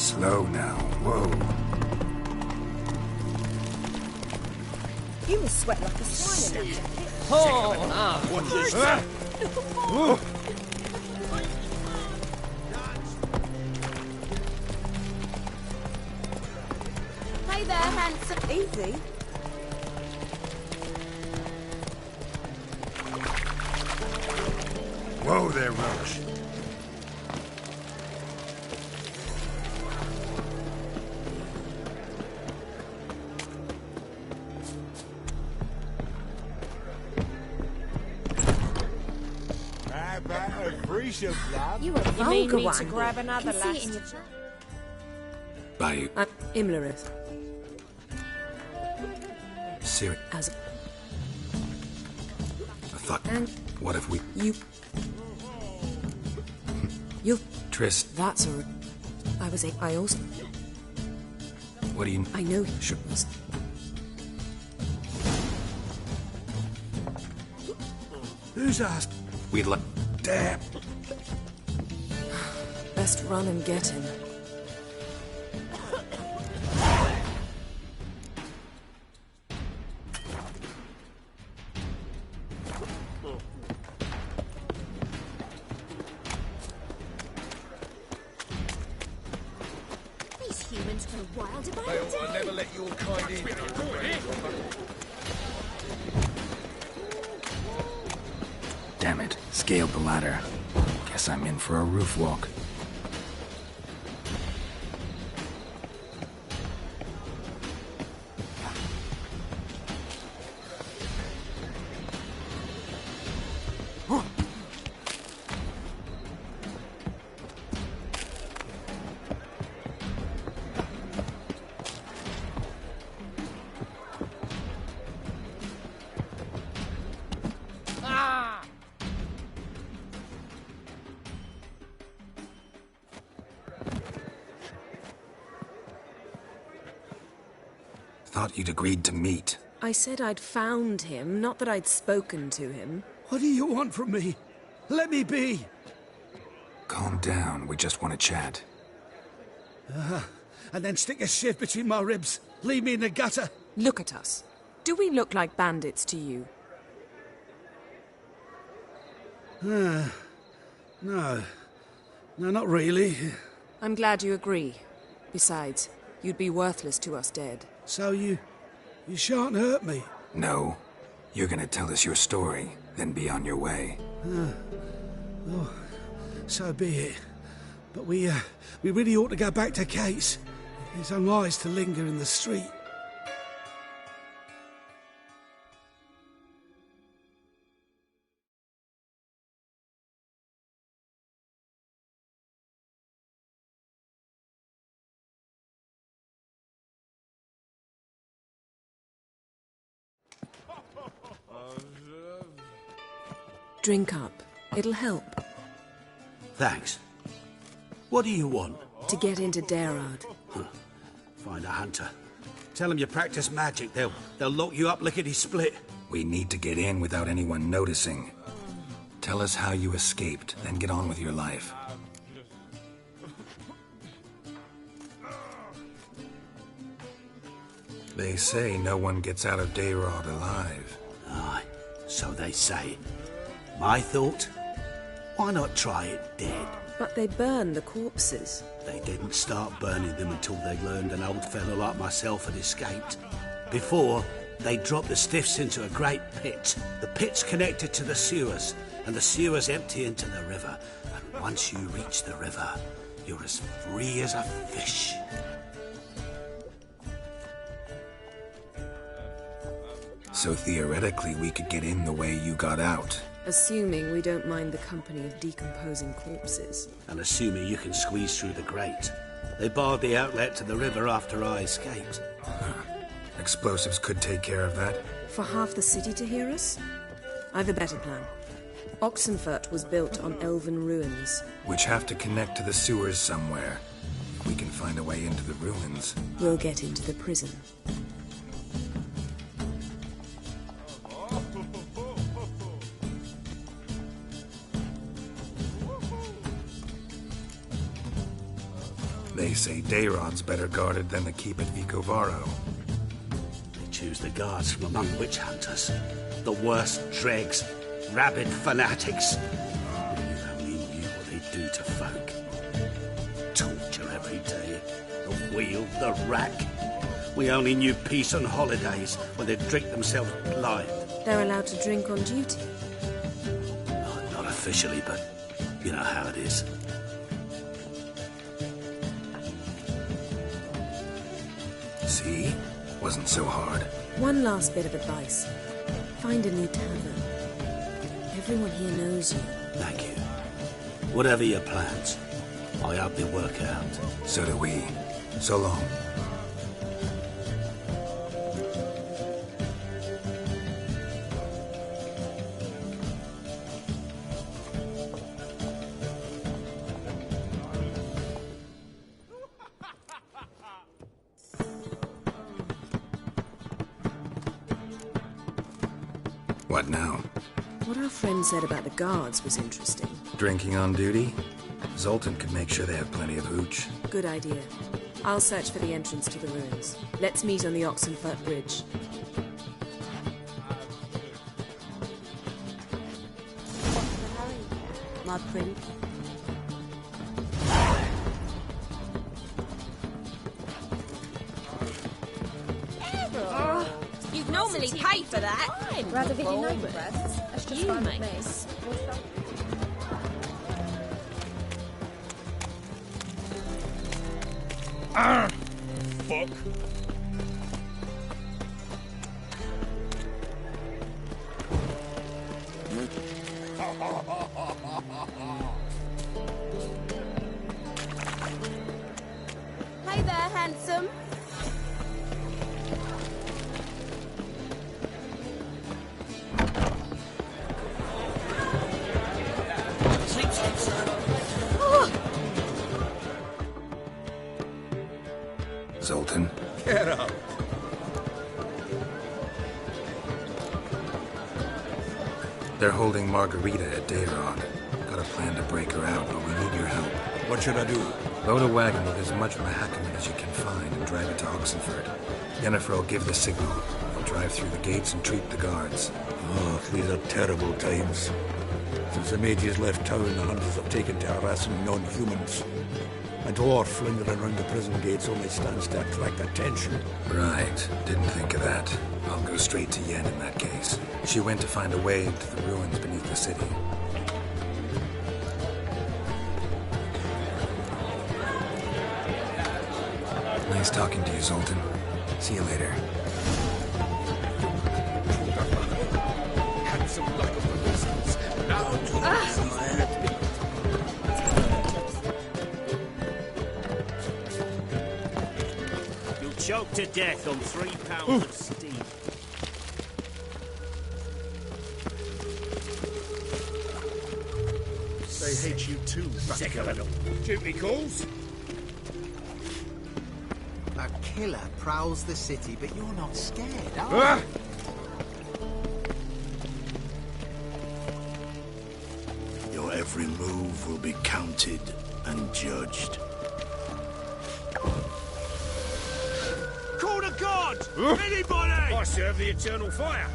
Slow now. Whoa. You must sweat like a swine in that jacket. Oh, Watch this. Hey there, handsome. Easy. Whoa there, Roach. You a vulgar one. To grab another last. Bayou. Imlerith. Siri. As I thought. And what if we... You... Triss. That's a... I also... What do you... I know... Sure. Who's asked? We'd like... Damn. Best run and get him. These humans go wild about They ought to never let your kind in. Damn it. Scaled the ladder. Guess I'm in for a roof walk. Thought you'd agreed to meet. I said I'd found him, not that I'd spoken to him. What do you want from me? Let me be. Calm down. We just want to chat. And then stick a shiv between my ribs. Leave me in the gutter. Look at us. Do we look like bandits to you? No. No, not really. I'm glad you agree. Besides, you'd be worthless to us dead. So you shan't hurt me? No. You're gonna tell us your story, then be on your way. Oh, so be it. But we really ought to go back to Kate's. It's unwise to linger in the street. Drink up. It'll help. Thanks. What do you want? To get into Darard. Find a hunter. Tell them you practice magic. They'll lock you up lickety-split. We need to get in without anyone noticing. Tell us how you escaped, then get on with your life. They say no one gets out of Darard alive. Aye, so they say. My thought? Why not try it dead? But they burn the corpses. They didn't start burning them until they learned an old fellow like myself had escaped. Before, they dropped the stiffs into a great pit. The pit's connected to the sewers, and the sewers empty into the river. And once you reach the river, you're as free as a fish. So theoretically, we could get in the way you got out. Assuming we don't mind the company of decomposing corpses. And assuming you can squeeze through the grate. They barred the outlet to the river after I escaped. Explosives could take care of that. For half the city to hear us? I've a better plan. Oxenfurt was built on elven ruins. Which have to connect to the sewers somewhere. If we can find a way into the ruins. We'll get into the prison. They say Dayrod's better guarded than the keep at Vicovaro. They choose the guards from among witch hunters. The worst dregs, rabid fanatics. If you only knew what they do to folk. Torture every day. The wheel, the rack. We only knew peace on holidays when they'd drink themselves blind. They're allowed to drink on duty? Not officially, but you know how it is. See? Wasn't so hard. One last bit of advice. Find a new tavern. Everyone here knows you. Thank you. Whatever your plans, I hope they work out. So do we. So long. What now? What our friend said about the guards was interesting. Drinking on duty? Zoltan could make sure they have plenty of hooch. Good idea. I'll search for the entrance to the ruins. Let's meet on the Oxenfurt Bridge. My prince. You'd normally pay for that. Rather than your breasts. That's just fine with me. Ah! Fuck. Hey there, handsome. Zoltan? Get up. They're holding Margarita at Dayrod. Got a plan to break her out, but we need your help. What should I do? Load a wagon with as much Mahakaman as you can find and drive it to Oxenfurt. Yennefer will give the signal. We'll drive through the gates and treat the guards. Oh, these are terrible times. Since the mages left town, the hunters have taken to harassing non-humans. A dwarf lingering around the prison gates only stands to attract attention. Right. Didn't think of that. I'll go straight to Yen in that case. She went to find a way into the ruins beneath the city. Nice talking to you, Zoltan. See you later. You'll choke to death on 3 pounds of steam. They hate you too. Sick of it all. Duty calls. A killer prowls the city, but you're not scared, are you? Your every move will be counted and judged. Call the guard! Anybody! I serve the eternal fire.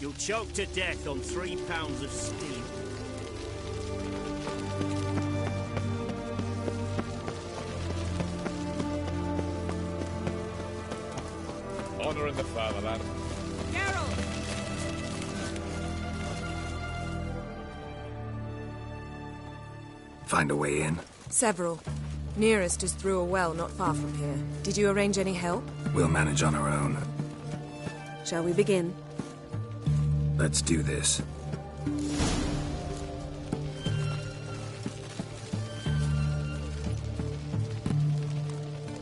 You'll choke to death on 3 pounds of steam. Honor in the fatherland. Find a way in? Several. Nearest is through a well not far from here. Did you arrange any help? We'll manage on our own. Shall we begin? Let's do this.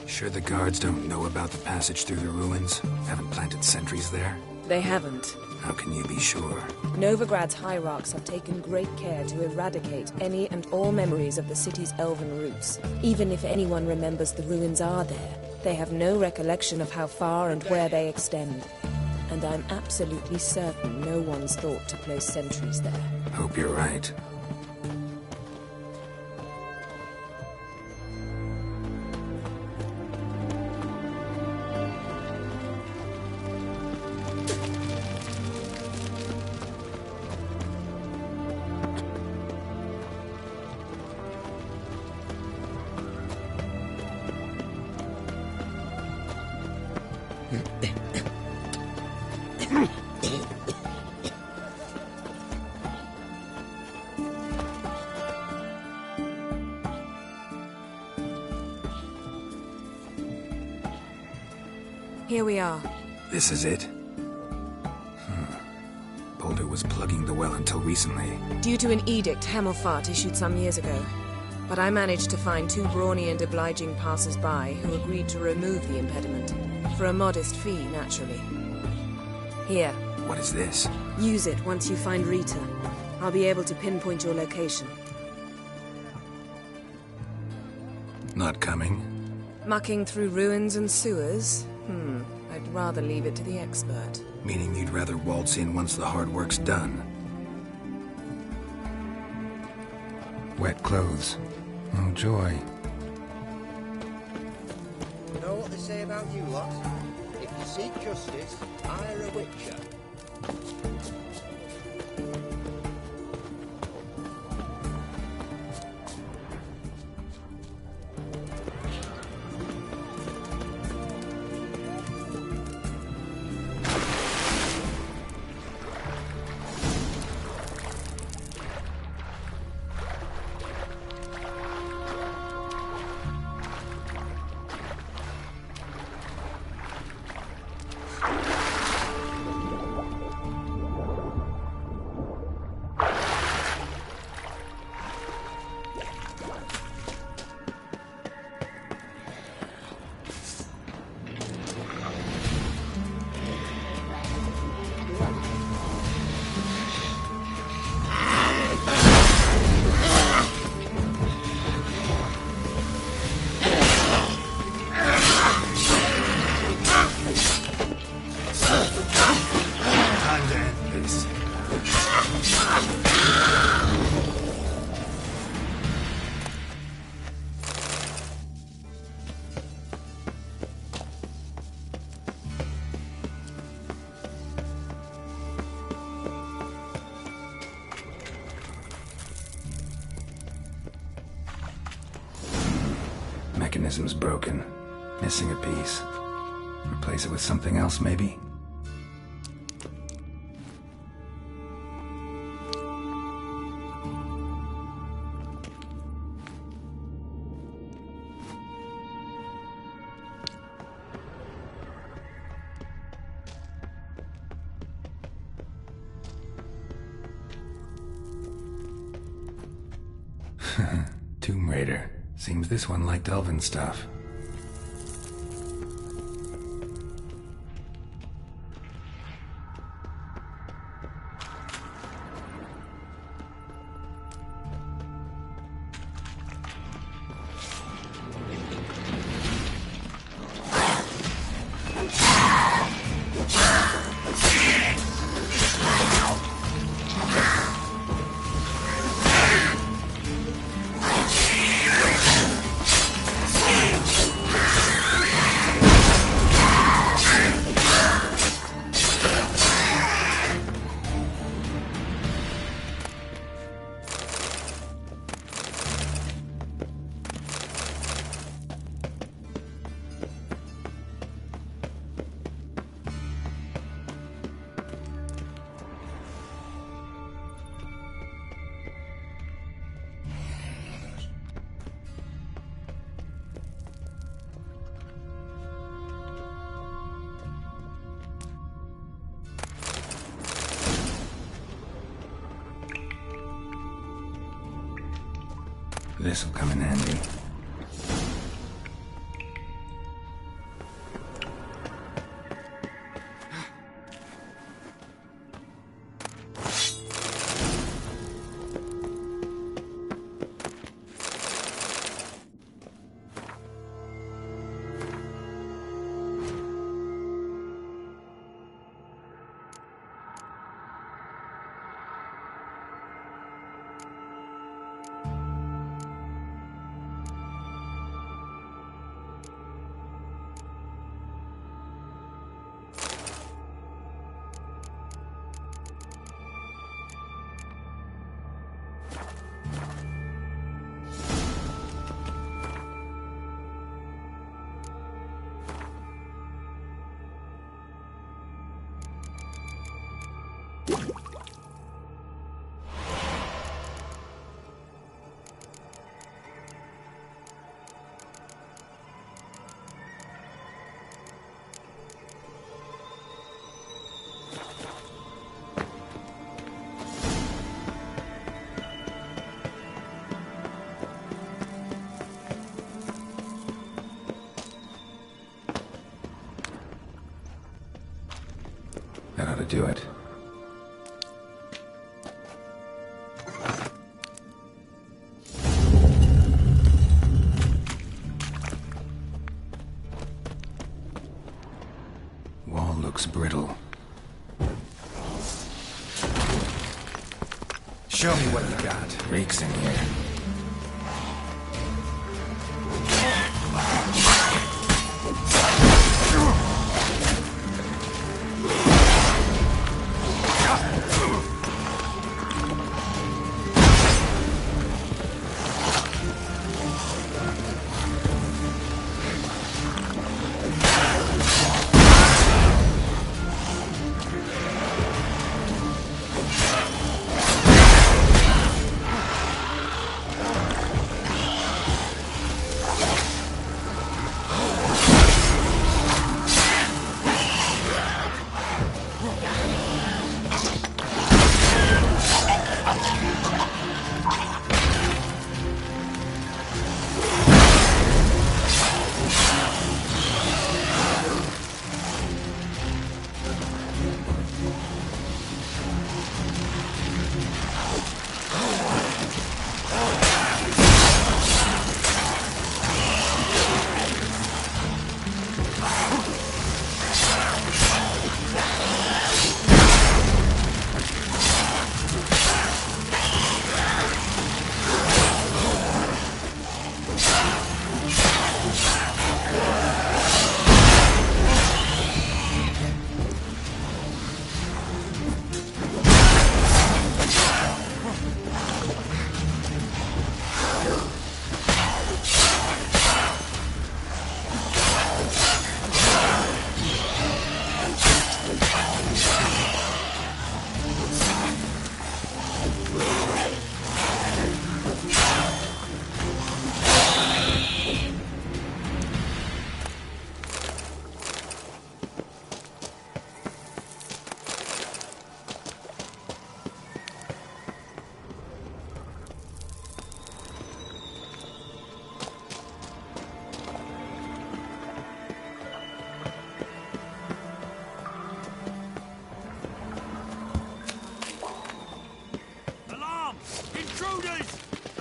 Sure the guards don't know about the passage through the ruins? Haven't planted sentries there? They haven't. How can you be sure? Novigrad's hierarchs have taken great care to eradicate any and all memories of the city's elven roots. Even if anyone remembers the ruins are there, they have no recollection of how far and where they extend. And I'm absolutely certain no one's thought to place sentries there. Hope you're right. Here we are. This is it? Boulder was plugging the well until recently. Due to an edict Hamelfart issued some years ago. But I managed to find 2 brawny and obliging passers-by who agreed to remove the impediment. For a modest fee, naturally. Here. What is this? Use it once you find Rita. I'll be able to pinpoint your location. Not coming? Mucking through ruins and sewers? I'd rather leave it to the expert. Meaning you'd rather waltz in once the hard work's done? Wet clothes. Oh, joy. You know what they say about you lot? If you seek justice, hire a witcher. Mechanism's broken. Missing a piece. Replace it with something else, maybe? Tomb Raider. Seems this one liked elven stuff. This'll come in handy. That ought to do it. Wall looks brittle. Show me what you got. Reek's in here.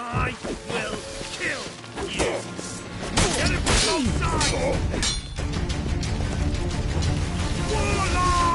I will kill you! Get him from both sides! Warlock!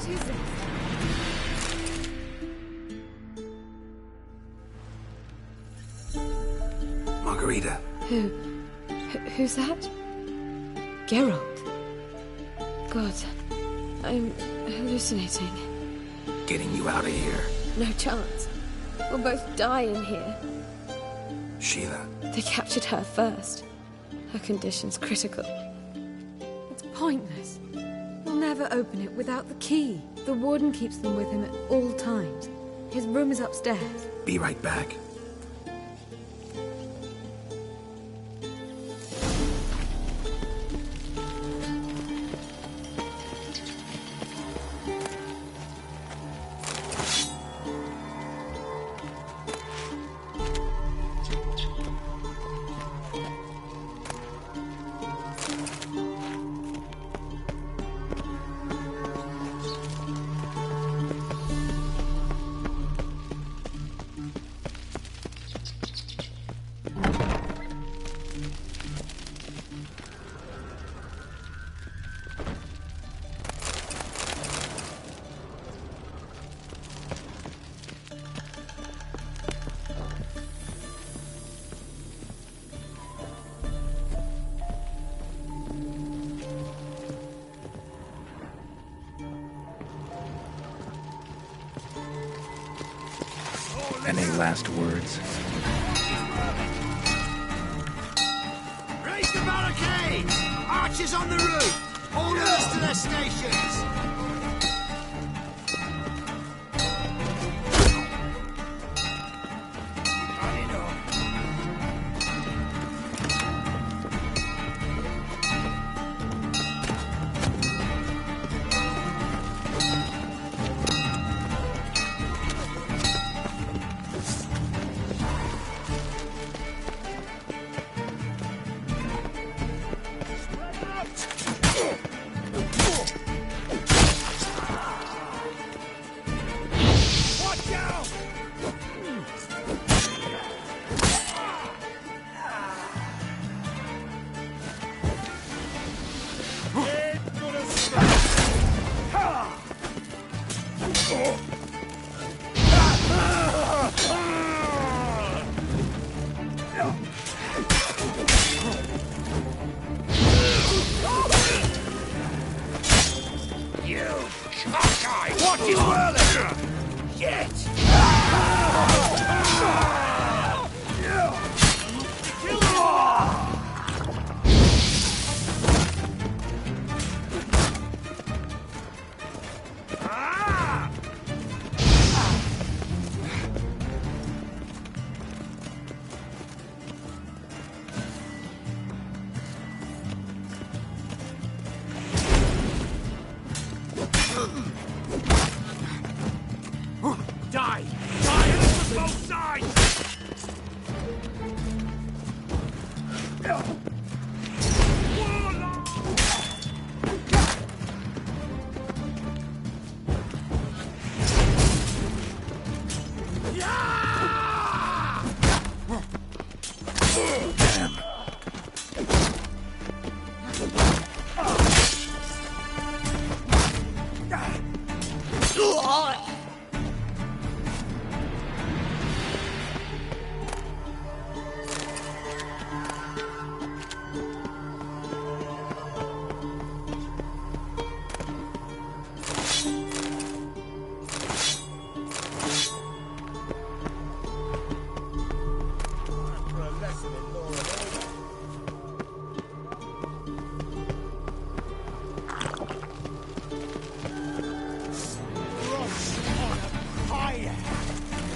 What is it? Margarita. Who's that? Geralt. God, I'm hallucinating. Getting you out of here. No chance. We'll both die in here. Sheila. They captured her first. Her condition's critical. It's pointless. We'll never open it without the key. The warden keeps them with him at all times. His room is upstairs. Be right back. Any last words? Raise the barricades! Archers on the roof! Orders to their stations!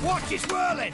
Watch it swirling!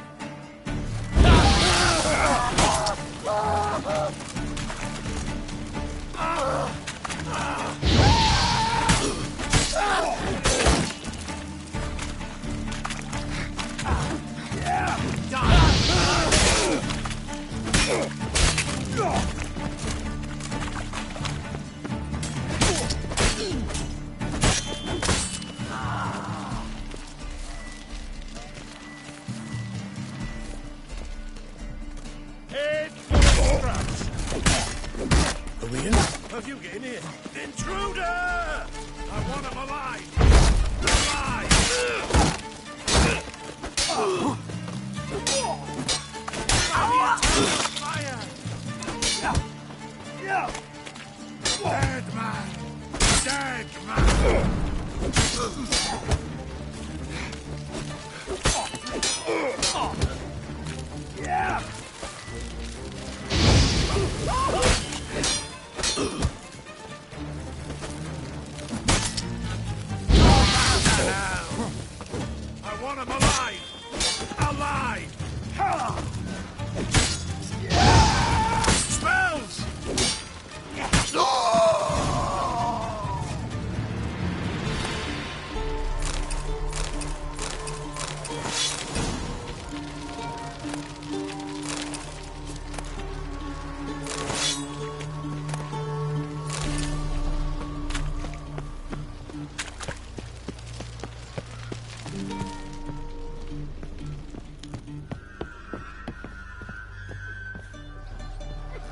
Are we in? Have you get in here? Intruder! I want him alive!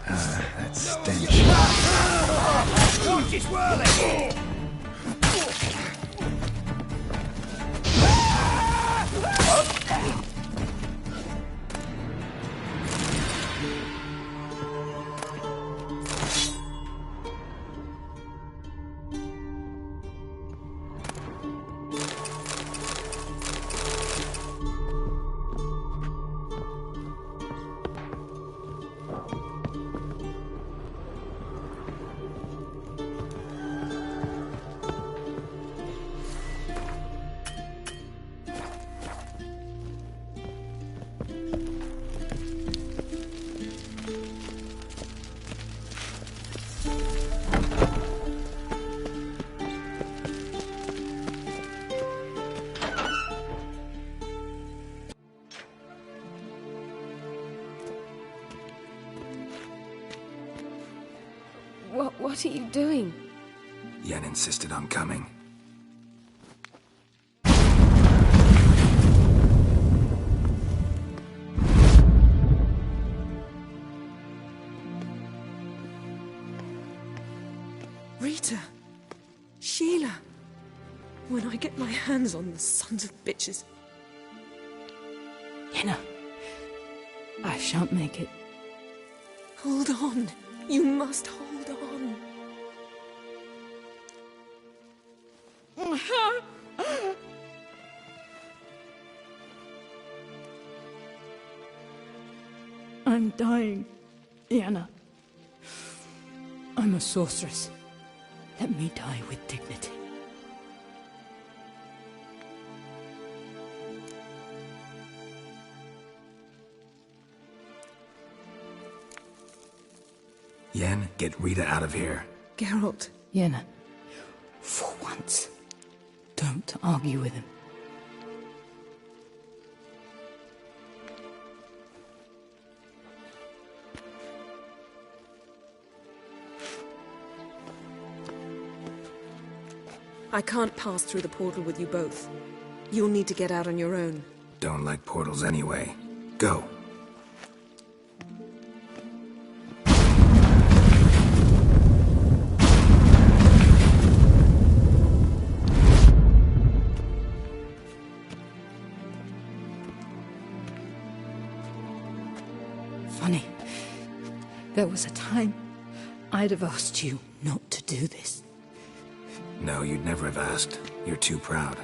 That stench. Watch it whirling! What are you doing? Yen insisted on coming. Rita! Sheila! When I get my hands on the sons of bitches. Yenna, I shan't make it. Hold on. You must hold on. I'm dying, Yenna. I'm a sorceress. Let me die with dignity. Yen, get Rita out of here. Geralt. Yenna, for once, don't argue with him. I can't pass through the portal with you both. You'll need to get out on your own. Don't like portals anyway. Go. Funny. There was a time I'd have asked you not to do this. No, you'd never have asked. You're too proud.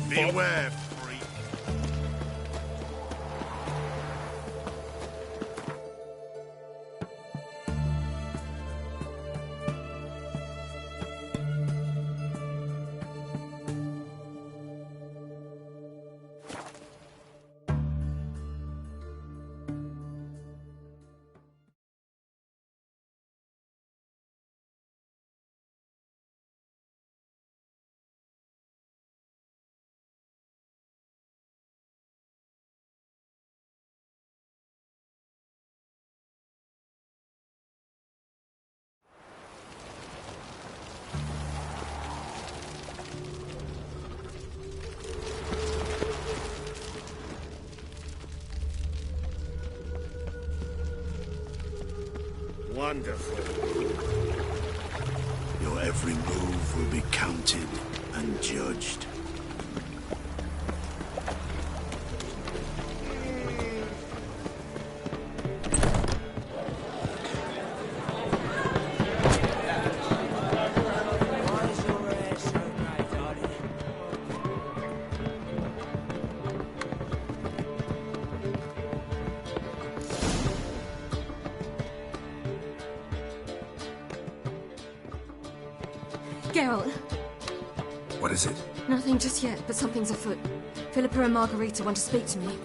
Beware, Wonderful. Your every move will be counted and judged. Geralt. What is it? Nothing just yet, but something's afoot. Philippa and Margarita want to speak to me.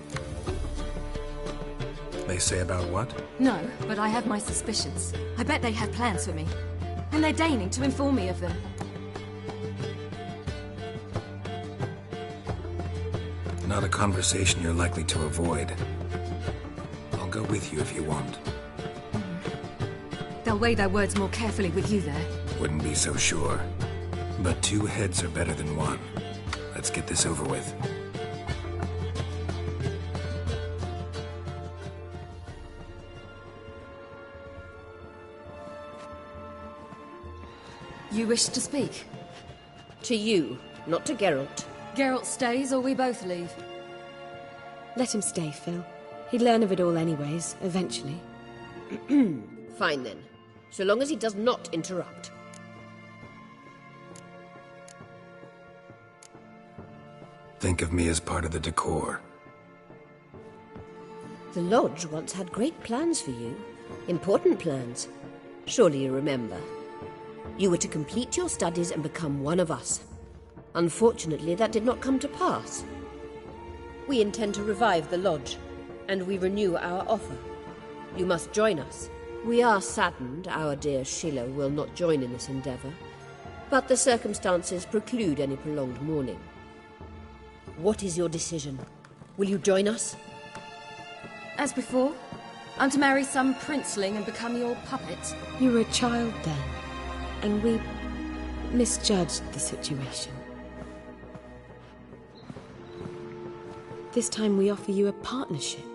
They say about what? No, but I have my suspicions. I bet they have plans for me. And they're deigning to inform me of them. Not a conversation you're likely to avoid. I'll go with you if you want. They'll weigh their words more carefully with you there. Wouldn't be so sure. But 2 heads are better than 1. Let's get this over with. You wish to speak? To you, not to Geralt. Geralt stays or we both leave? Let him stay, Phil. He'd learn of it all anyways, eventually. Fine then. So long as he does not interrupt. Think of me as part of the decor. The Lodge once had great plans for you. Important plans. Surely you remember. You were to complete your studies and become one of us. Unfortunately, that did not come to pass. We intend to revive the Lodge, and we renew our offer. You must join us. We are saddened our dear Sheila will not join in this endeavour, but the circumstances preclude any prolonged mourning. What is your decision? Will you join us? As before? I'm to marry some princeling and become your puppet? You were a child then, and we misjudged the situation. This time we offer you a partnership.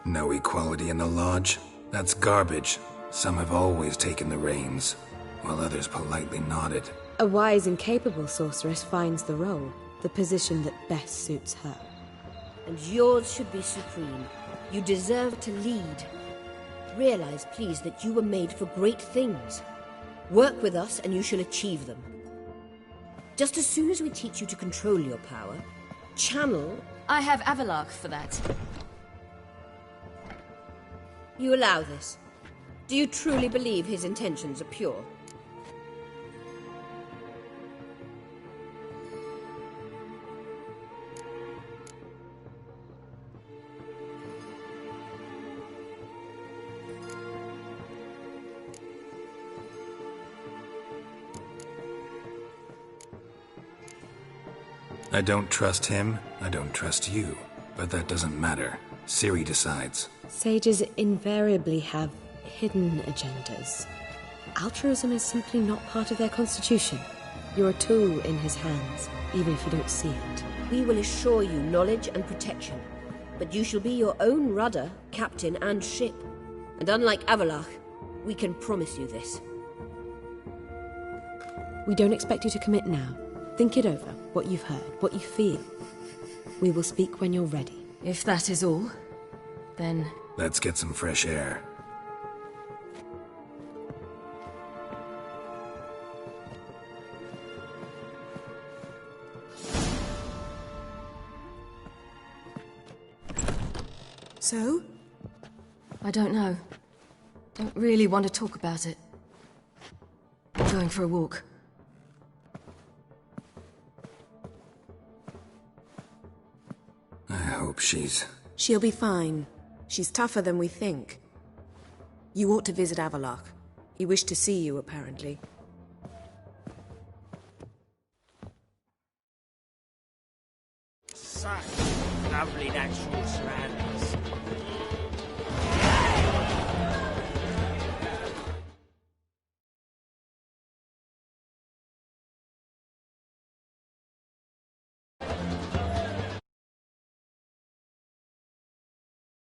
No equality in the Lodge? That's garbage. Some have always taken the reins, while others politely nodded. A wise and capable sorceress finds the role, the position that best suits her. And yours should be supreme. You deserve to lead. Realize, please, that you were made for great things. Work with us and you shall achieve them. Just as soon as we teach you to control your power, channel... I have Avalark for that. You allow this? Do you truly believe his intentions are pure? I don't trust him, I don't trust you. But that doesn't matter. Ciri decides. Sages invariably have hidden agendas. Altruism is simply not part of their constitution. You're a tool in his hands, even if you don't see it. We will assure you knowledge and protection, but you shall be your own rudder, captain, and ship. And unlike Avalark, we can promise you this. We don't expect you to commit now. Think it over, what you've heard, what you feel. We will speak when you're ready. If that is all, then... Let's get some fresh air. So? I don't know. Don't really want to talk about it. I'm going for a walk. I hope she's... She'll be fine. She's tougher than we think. You ought to visit Avalark. He wished to see you, apparently. Such lovely natural surroundings.